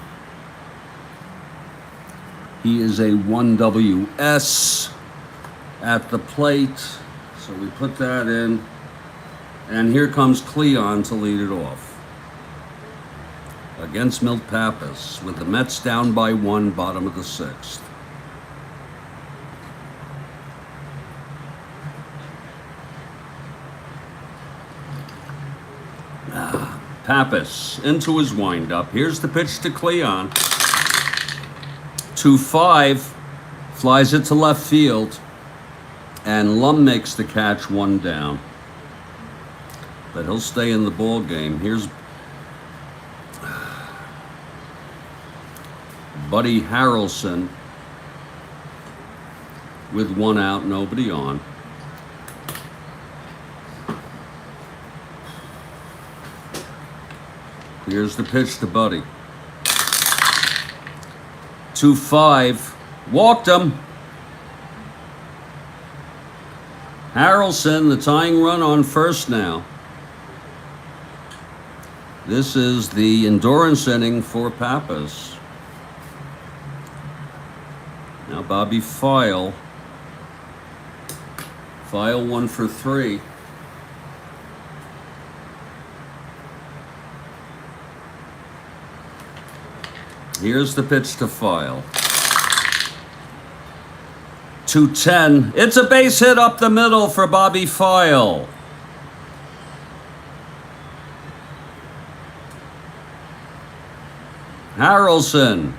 He is a 1WS at the plate. So we put that in. And here comes Cleon to lead it off. against Milt Pappas with the Mets down by 1, bottom of the 6th. Pappas into his windup. Here's the pitch to Cleon. 2-5, flies it to left field, and Lum makes the catch, 1 down. But he'll stay in the ball game. Here's Buddy Harrelson with 1 out, nobody on. Here's the pitch to Buddy. 2-5, walked him. Harrelson, the tying run on first now. This is the endurance inning for Pappas. Now Bobby File. File 1 for 3. Here's the pitch to File. 2-10. It's a base hit up the middle for Bobby File. Harrelson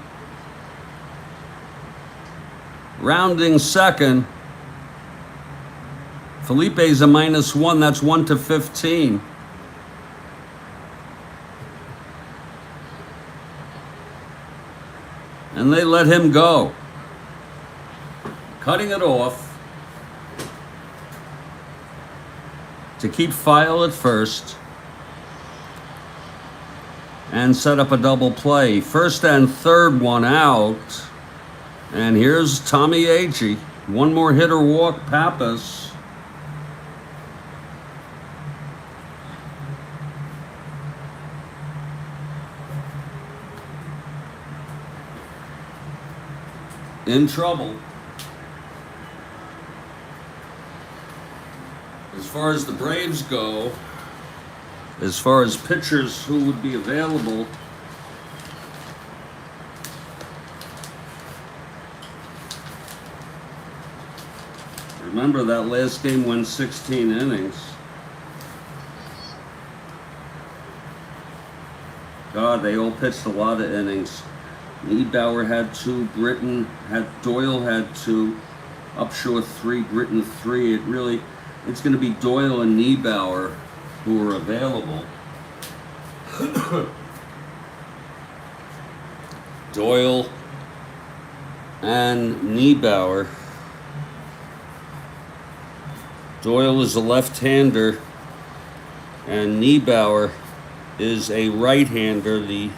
rounding second. Felipe's a -1. That's 1-15. And they let him go. Cutting it off to keep File at first and set up a double play. First and third, 1 out. And here's Tommy Agee. 1 more hit or walk, Pappas. In trouble. As far as the Braves go, as far as pitchers who would be available, remember that last game went 16 innings. God, they all pitched a lot of innings. Niebauer had 2, Doyle had 2, Upshaw 3, Gritton 3. It's going to be Doyle and Niebauer who are available. Doyle and Niebauer. Doyle is a left-hander, and Niebauer is a right-hander. The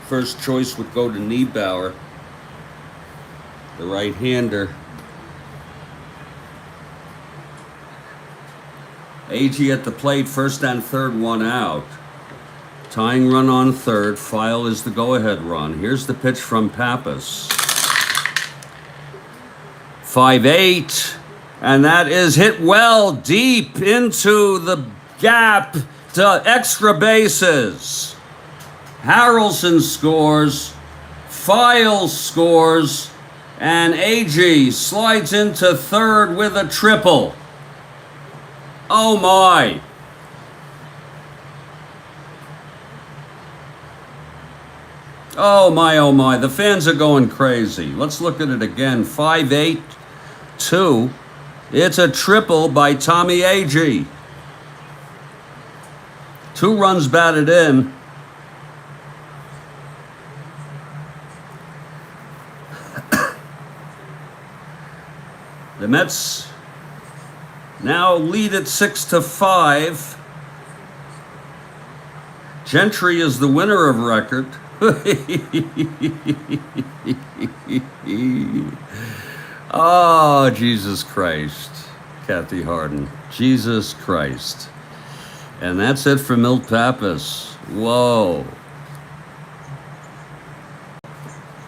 first choice would go to Niebauer, the right-hander. Agee at the plate, first and third, 1 out. Tying run on third. File is the go-ahead run. Here's the pitch from Pappas. 5-8, and that is hit well deep into the gap to extra bases. Harrelson scores, File scores, and Agee slides into third with a triple. Oh my. Oh my, oh my. The fans are going crazy. Let's look at it again. 5-8-2. It's a triple by Tommy Agee. 2 runs batted in. The Mets now lead at 6-5. Gentry is the winner of record. Oh, Jesus Christ. Kathy Harden. Jesus Christ. And that's it for Milt Pappas. Whoa.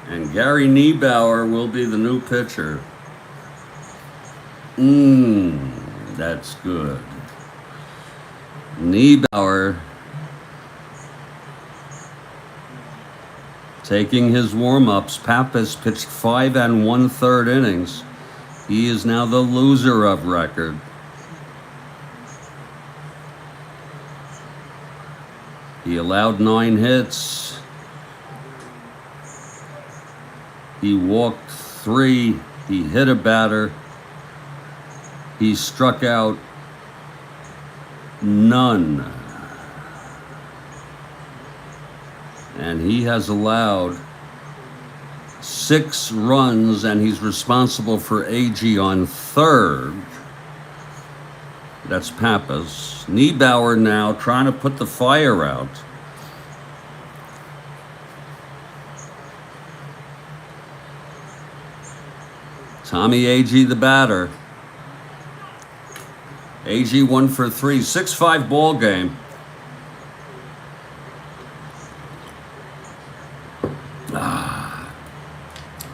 And Gary Niebauer will be the new pitcher. That's good. Taking his warm-ups, Pappas pitched 5 1/3 innings. He is now the loser of record. He allowed 9 hits. He walked 3. He hit a batter. He struck out none. And he has allowed 6 runs, and he's responsible for AG on third. That's Pappas. Niebauer now trying to put the fire out. Tommy AG the batter. AG 1 for 3, 6-5 ball game.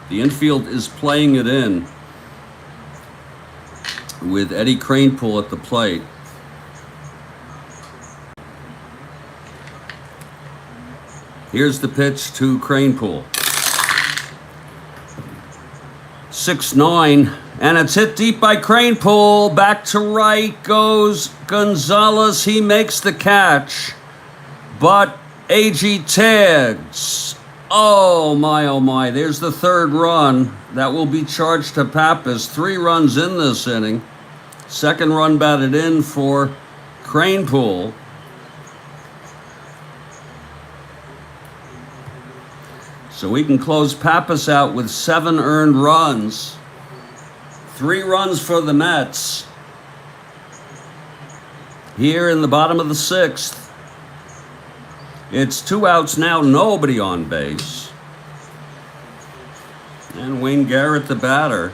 The infield is playing it in with Eddie Cranepool at the plate. Here's the pitch to Cranepool. 6-9, and it's hit deep by Cranepool. Back to right goes Gonzalez. He makes the catch, but AG tags. Oh my, there's the third run. That will be charged to Pappas. 3 runs in this inning. Second run batted in for Cranepool. So we can close Pappas out with 7 earned runs. 3 runs for the Mets. Here in the bottom of the 6th. It's 2 outs now, nobody on base. And Wayne Garrett, the batter.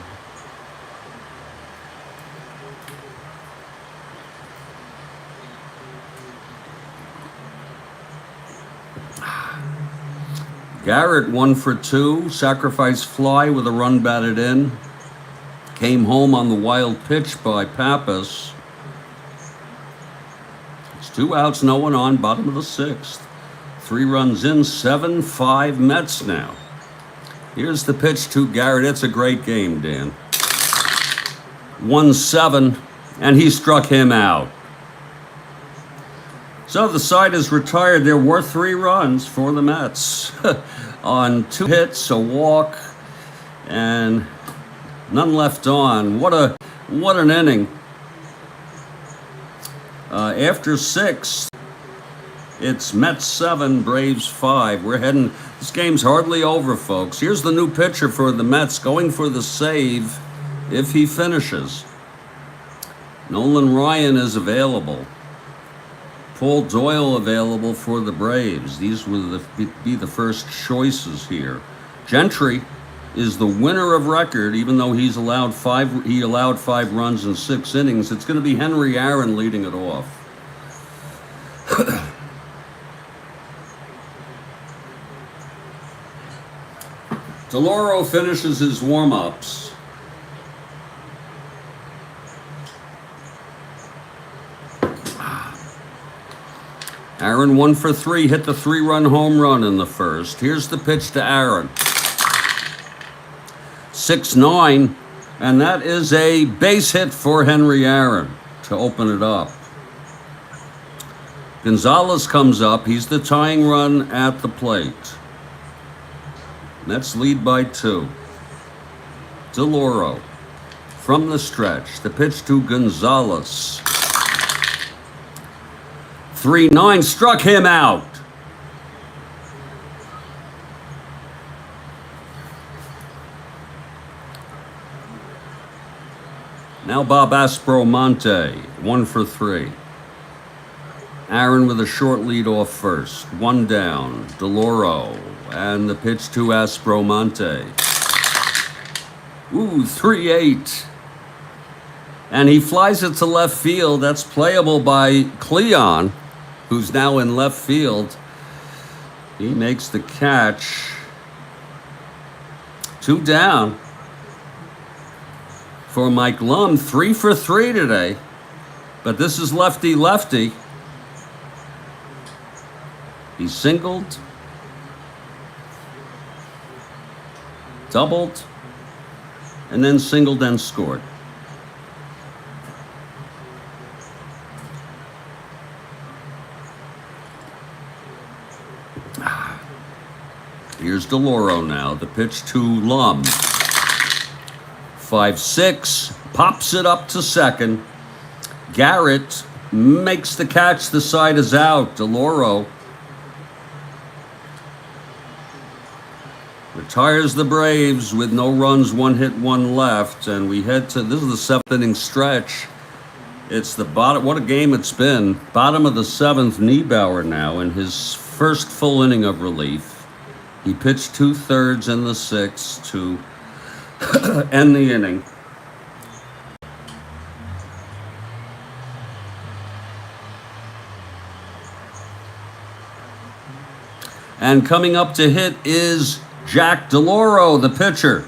Garrett 1 for 2, sacrifice fly with a run batted in. Came home on the wild pitch by Pappas. It's 2 outs, no one on, bottom of the 6th. 3 runs in, 7-5 Mets now. Here's the pitch to Garrett. It's a great game, Dan. 1-7, and he struck him out. So the side is retired. There were 3 runs for the Mets on 2 hits, a walk, and none left on. What an inning. After 6, it's Mets 7, Braves 5. We're heading. This game's hardly over, folks. Here's the new pitcher for the Mets, going for the save if he finishes. Nolan Ryan is available. Paul Doyle available for the Braves. These will be the first choices here. Gentry is the winner of record, even though he allowed 5 runs in 6 innings. It's going to be Henry Aaron leading it off. DeLauro finishes his warm-ups. Aaron 1 for 3, hit the 3-run home run in the first. Here's the pitch to Aaron. 6-9, and that is a base hit for Henry Aaron to open it up. Gonzalez comes up. He's the tying run at the plate. Mets lead by 2. DeLauro from the stretch. The pitch to Gonzalez. 3-9, struck him out. Now Bob Aspromonte, 1 for 3. Aaron with a short lead off first. 1 down. DeLauro. And the pitch to Aspromonte. 3-8. And he flies it to left field. That's playable by Cleon, who's now in left field. He makes the catch. 2 down for Mike Lum. 3 for 3 today. But this is lefty-lefty. He singled. doubled, and then singled and scored. Here's DeLauro now. The pitch to Lum. 5-6. Pops it up to second. Garrett makes the catch. The side is out. DeLauro retires the Braves with no runs, 1 hit, 1 left. And we head to, this is the 7th inning stretch. It's the bottom, what a game it's been. Bottom of the 7th, Niebauer now in his first full inning of relief. He pitched 2/3 in the 6th to end the inning. And coming up to hit is Jack DeLauro, the pitcher.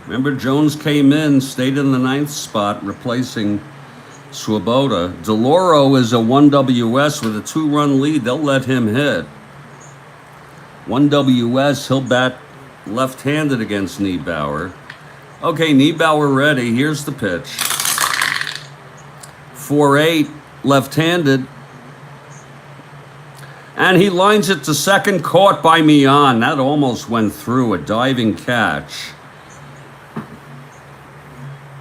Remember, Jones came in, stayed in the 9th spot, replacing Swoboda. DeLauro is a 1 WS with a 2-run lead. They'll let him hit. 1 WS, he'll bat left-handed against Niebauer. Okay, Niebauer ready. Here's the pitch. 4-8, left-handed. And he lines it to second, caught by Mian. That almost went through, a diving catch.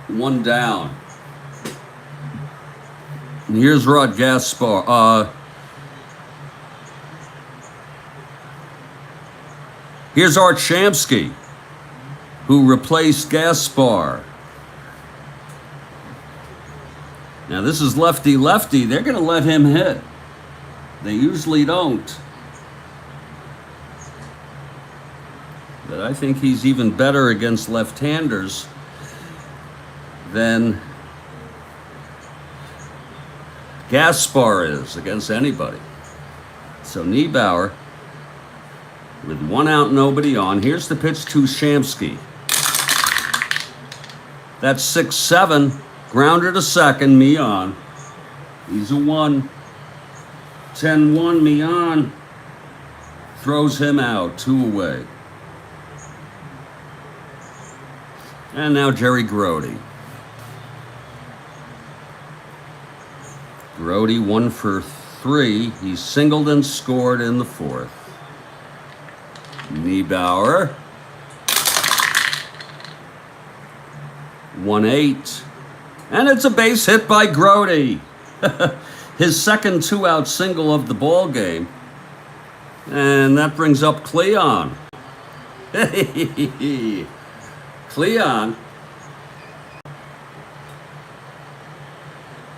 1 down. And here's Rod Gaspar. Here's Art Shamsky, who replaced Gaspar. Now this is lefty-lefty. They're going to let him hit. They usually don't. But I think he's even better against left-handers than Gaspar is against anybody. So Niebauer with 1 out, nobody on. Here's the pitch to Shamsky. That's 6-7. Grounder to second, Mian. He's a 1. 10-1, Mian throws him out, 2 away. And now Jerry Grody. Grody 1 for 3. He singled and scored in the 4th. Niebauer. 1-8. And it's a base hit by Grody. His second 2-out single of the ball game. And that brings up Cleon. Cleon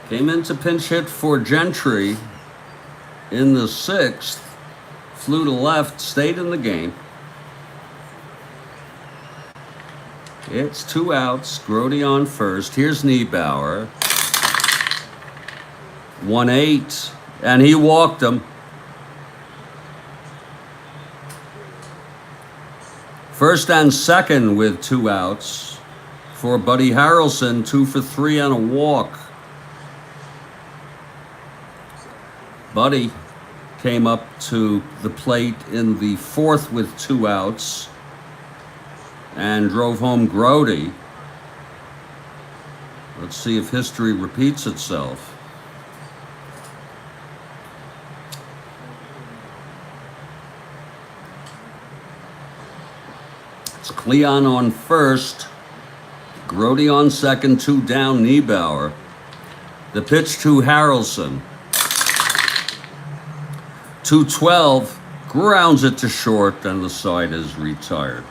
came in to pinch hit for Gentry in the 6th. Flew to left, stayed in the game. It's 2 outs. Grody on first. Here's Niebauer. 1-8. And he walked him. First and second with 2 outs for Buddy Harrelson. 2 for 3 and a walk. Buddy came up to the plate in the 4th with 2 outs and drove home Grody. Let's see if history repeats itself. It's Cleon on first, Grody on second, 2 down, Niebauer. The pitch to Harrelson. 2-12, grounds it to short, and the side is retired.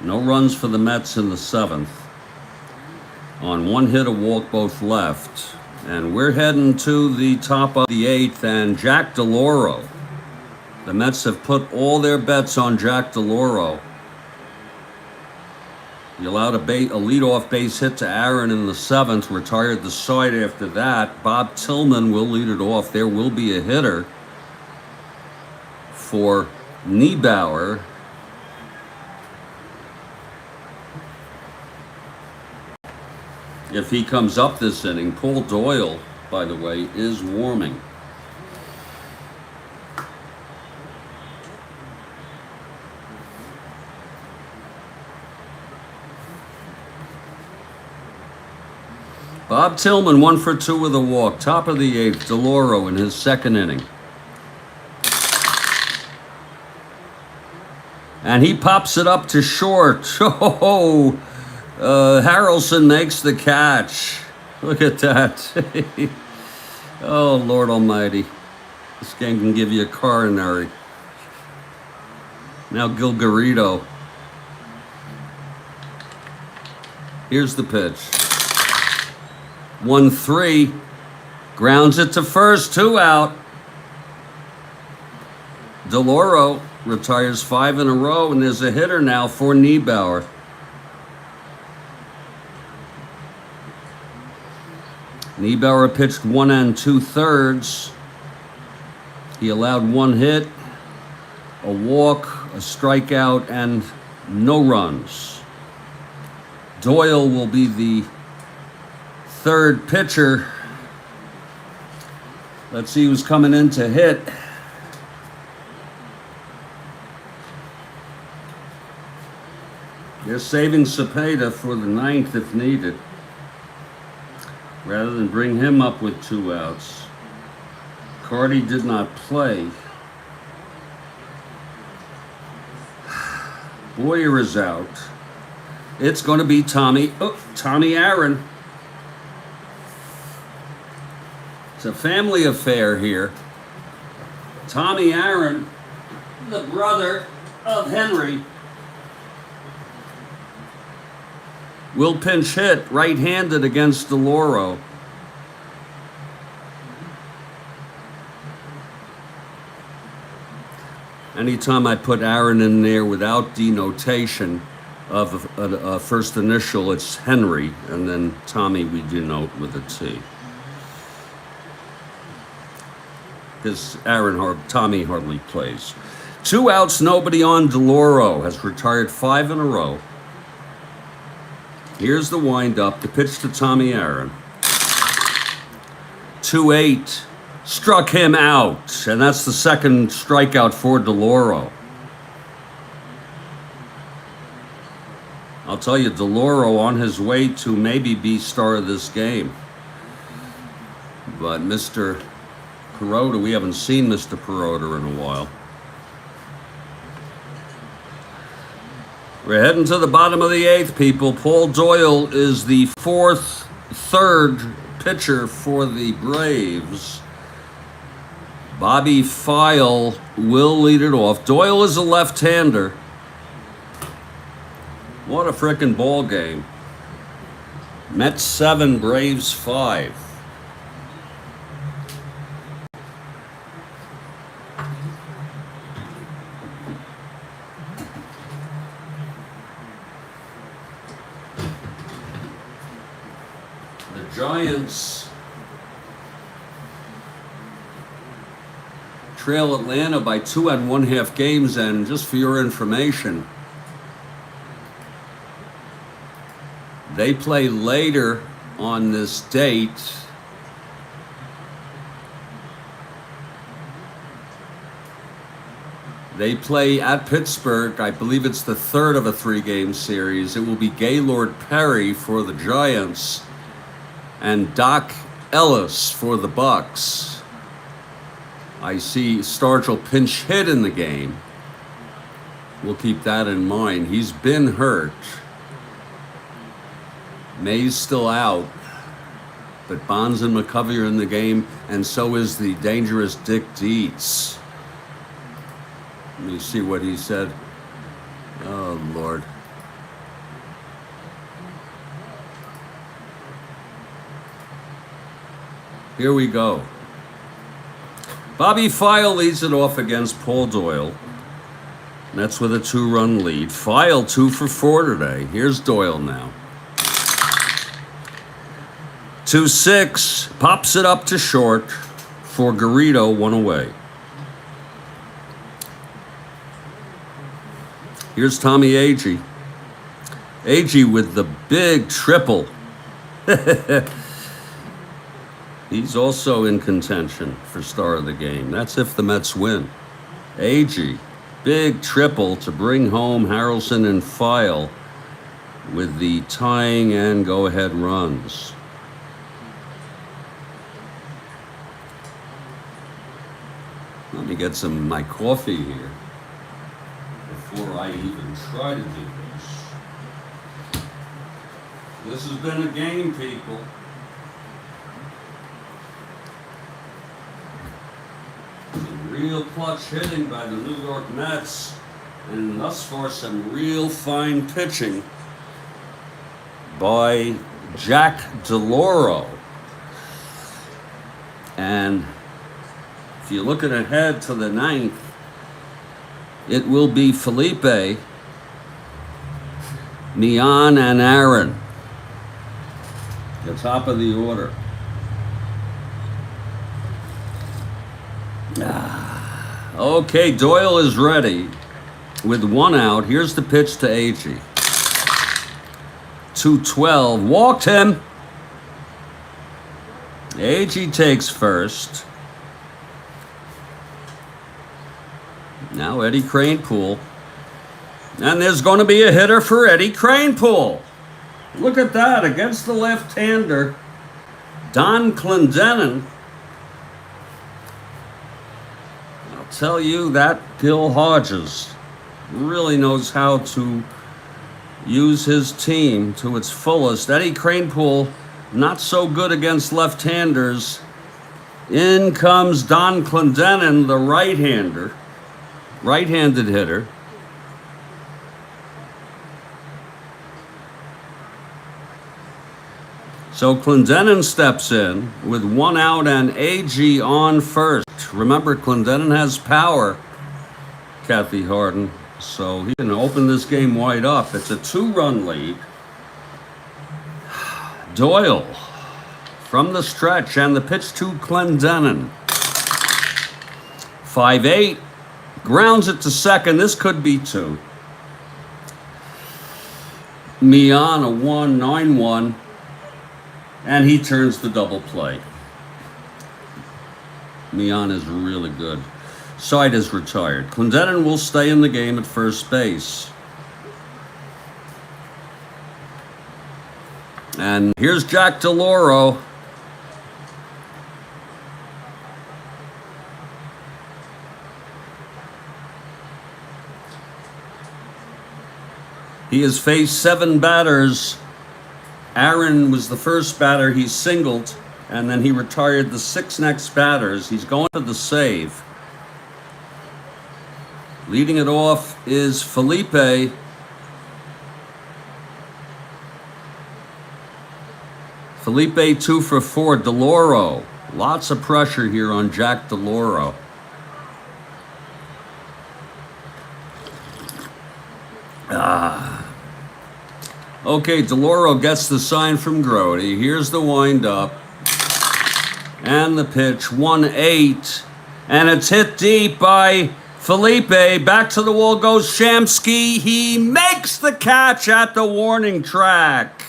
No runs for the Mets in the 7th. On 1 hit, a walk, both left. And we're heading to the top of the 8th, and Jack DeLauro. The Mets have put all their bets on Jack DeLauro. He allowed a leadoff base hit to Aaron in the 7th, retired the side after that. Bob Tillman will lead it off. There will be a hitter for Niebauer. If he comes up this inning. Paul Doyle, by the way, is warming. Bob Tillman, 1 for 2 with a walk. Top of the 8th, DeLauro in his second inning. And he pops it up to short. Oh, Harrelson makes the catch. Look at that. Oh, Lord Almighty. This game can give you a coronary. Now Gil Garrido. Here's the pitch. 1-3. Grounds it to first. 2 out. DeLauro retires 5 in a row, and there's a hitter now for Niebauer. Niebauer pitched 1 2/3. He allowed 1 hit, a walk, a strikeout, and no runs. Doyle will be the third pitcher. Let's see who's coming in to hit. They're saving Cepeda for the 9th if needed, rather than bring him up with 2 outs. Carty did not play. Boyer is out. It's going to be Tommy Aaron. It's a family affair here. Tommy Aaron, the brother of Henry, will pinch hit right-handed against DeLauro. Anytime I put Aaron in there without denotation of a first initial, it's Henry, and then Tommy we denote with a T. Because Tommy hardly plays. 2 outs, nobody on. DeLauro has retired 5 in a row. Here's the windup, the pitch to Tommy Aaron. 2-8, struck him out, and that's the second strikeout for DeLauro. I'll tell you, DeLauro on his way to maybe be star of this game. But Mr. Perota, we haven't seen Mr. Perota in a while. We're heading to the bottom of the 8th, people. Paul Doyle is the third pitcher for the Braves. Bobby File will lead it off. Doyle is a left-hander. What a frickin' ball game. Mets 7, Braves 5. Giants trail Atlanta by 2 1/2 games, and just for your information, they play later on this date. They play at Pittsburgh. I believe it's the 3rd of a 3-game series. It will be Gaylord Perry for the Giants and Doc Ellis for the Bucks. I see Starch will pinch hit in the game. We'll keep that in mind. He's been hurt. May's still out, but Bonds and McCovey are in the game, and so is the dangerous Dick Dietz. Let me see what he said. Oh, Lord. Here we go. Bobby File leads it off against Paul Doyle. Mets with a 2-run lead. File 2 for 4 today. Here's Doyle now. 2-6. Pops it up to short for Garrido, 1 away. Here's Tommy Agee. Agee with the big triple. He's also in contention for star of the game. That's if the Mets win. Agee, big triple to bring home Harrelson and File with the tying and go-ahead runs. Let me get some of my coffee here before I even try to do this. This has been a game, people. Some real clutch hitting by the New York Mets, and thus far some real fine pitching by Jack DeLauro. And if you're looking ahead to the ninth, it will be Felipe, Mian, and Aaron. The top of the order. Okay, Doyle is ready with one out. Here's the pitch to Agee. 2-12. Walked him. Agee takes first. Now Eddie Kranepool. And there's going to be a hitter for Eddie Kranepool. Look at that, against the left-hander, Don Clendenin. I'll tell you that Gil Hodges really knows how to use his team to its fullest. Eddie Kranepool, not so good against left-handers. In comes Don Clendenin, the right-handed hitter. So Clendenin steps in with one out and Agee on first. Remember, Clendenin has power, Kathy Harden, so he can open this game wide up. It's a 2-run lead. Doyle from the stretch, and the pitch to Clendenin. 5-8, grounds it to second. This could be 2. Mian a 1-9-1. And he turns the double play. Mian is really good. Side is retired. Clendenin will stay in the game at first base. And here's Jack DeLauro. He has faced 7 batters. Aaron was the first batter he singled, and then he retired the 6 next batters. He's going to the save. Leading it off is Felipe. Felipe 2 for 4. DeLauro. Lots of pressure here on Jack DeLauro. Okay, DeLauro gets the sign from Grody. Here's the wind-up. And the pitch, 1-8. And it's hit deep by Felipe. Back to the wall goes Shamsky. He makes the catch at the warning track.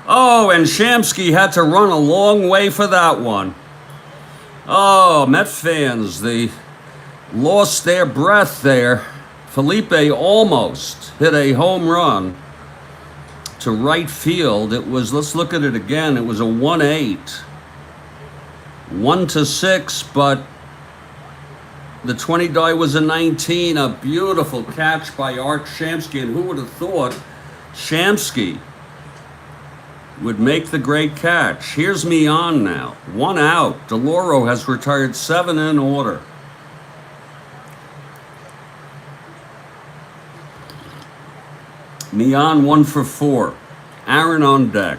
Oh, and Shamsky had to run a long way for that one. Oh, Met fans, they lost their breath there. Felipe almost hit a home run to right field. It was, let's look at it again, it was a 1-8. 1-6, but the 20 die was a 19. A beautiful catch by Art Shamsky, and who would have thought Shamsky would make the great catch. Here's Mian now. 1 out. DeLauro has retired 7 in order. Mian 1 for 4. Aaron on deck.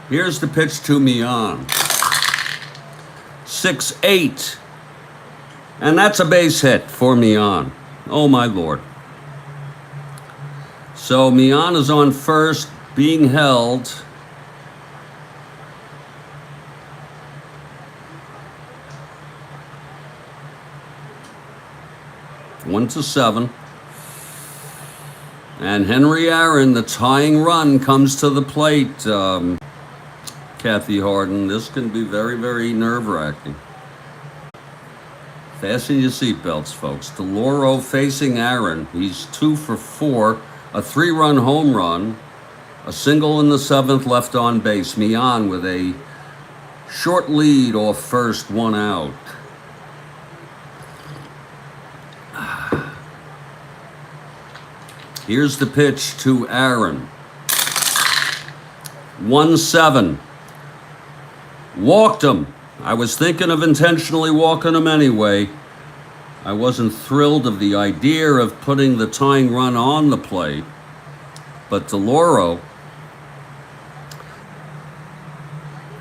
Here's the pitch to Mian. 6-8. And that's a base hit for Mian. Oh my Lord. So Mian is on first, being held. One to 7. And Henry Aaron, the tying run, comes to the plate. Kathy Harden, this can be very, very nerve-wracking. Fasten your seatbelts, folks. DeLauro facing Aaron. He's 2 for 4. A 3-run home run. A single in the 7th, left on base. Mian with a short lead off first, 1 out. Here's the pitch to Aaron. 1-7. Walked him. I was thinking of intentionally walking him anyway. I wasn't thrilled of the idea of putting the tying run on the plate. But DeLauro,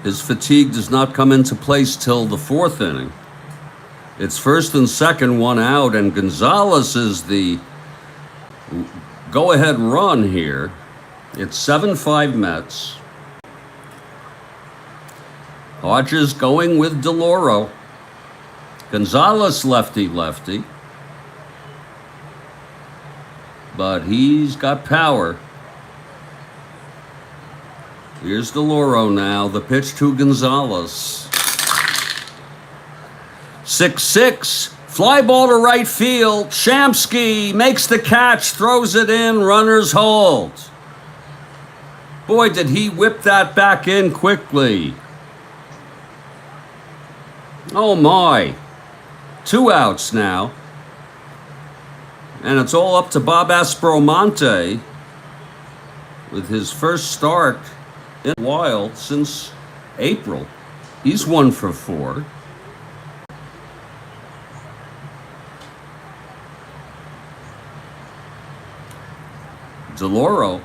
his fatigue does not come into place till the 4th inning. It's 1st and 2nd, 1 out, and Gonzalez is the go-ahead run here. It's 7-5 Mets. Hodges going with DeLauro. Gonzalez lefty-lefty. But he's got power. Here's DeLauro now. The pitch to Gonzalez. 6-6. Fly ball to right field. Shamsky makes the catch, throws it in, runners hold. Boy, did he whip that back in quickly. Oh my. 2 outs now. And it's all up to Pappas with his first start in a while since April. He's 1 for 4. DeLauro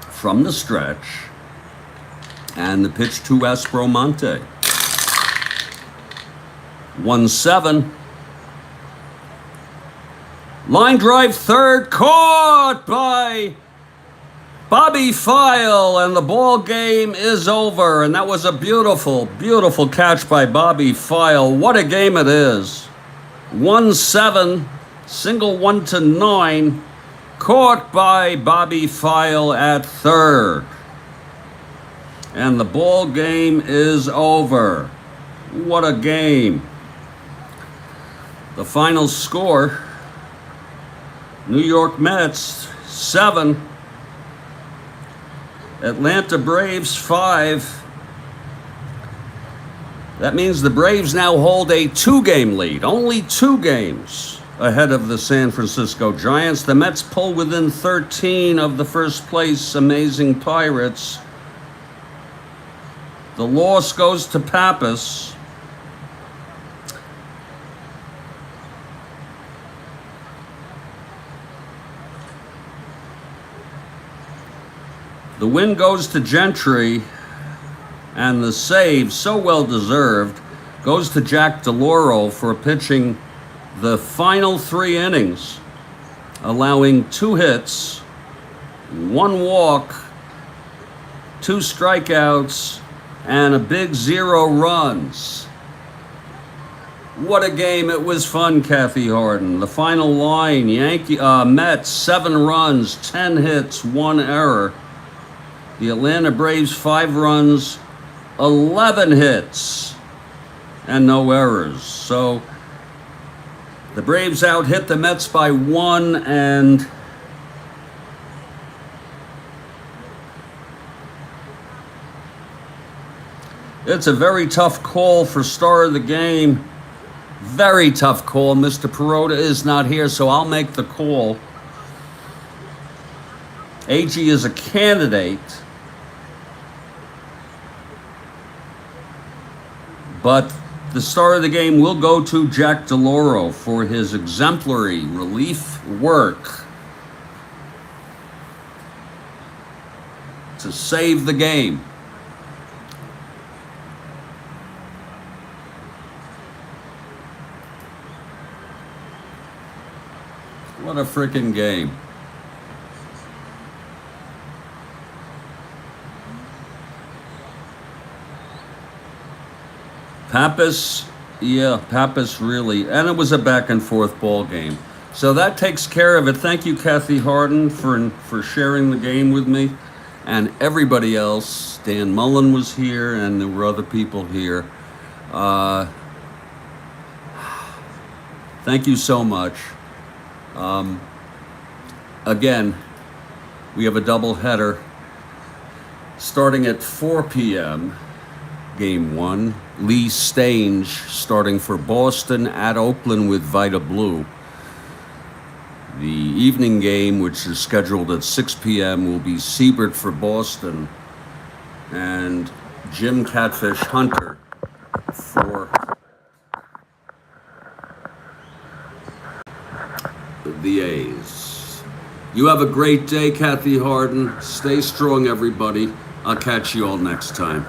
from the stretch, and the pitch to Aspromonte. 1-7. Line drive third, caught by Bobby File, and the ball game is over. And that was a beautiful, beautiful catch by Bobby File. What a game it is. 1-7, single 1-9, caught by Bobby File at third. And the ball game is over. What a game. The final score, New York Mets 7, Atlanta Braves 5. That means the Braves now hold a 2-game lead, only 2 games ahead of the San Francisco Giants. The Mets pull within 13 of the first place amazing Pirates. The loss goes to Pappas. The win goes to Gentry, and the save, so well deserved, goes to Jack DeLauro for pitching the final 3 innings, allowing 2 hits, 1 walk, 2 strikeouts, and a big 0 runs. What a game. It was fun, Kathy Harden. The final line, Mets 7 runs, 10 hits, 1 error. The Atlanta Braves 5 runs, 11 hits, and no errors. So the Braves out-hit the Mets by 1, and it's a very tough call for star of the game. Very tough call. Mr. Perota is not here, so I'll make the call. AG is a candidate, but the star of the game will go to Jack DeLauro for his exemplary relief work to save the game. What a freaking game. Pappas, Pappas really, and it was a back and forth ball game. So that takes care of it. Thank you, Kathy Harden, for sharing the game with me, and everybody else. Dan Mullen was here, and there were other people here. Thank you so much. Again, we have a doubleheader starting at 4 p.m. Game 1. Lee Stange starting for Boston at Oakland with Vita Blue. The evening game, which is scheduled at 6 p.m., will be Siebert for Boston and Jim Catfish Hunter for the A's. You have a great day, Kathy Harden. Stay strong, everybody. I'll catch you all next time.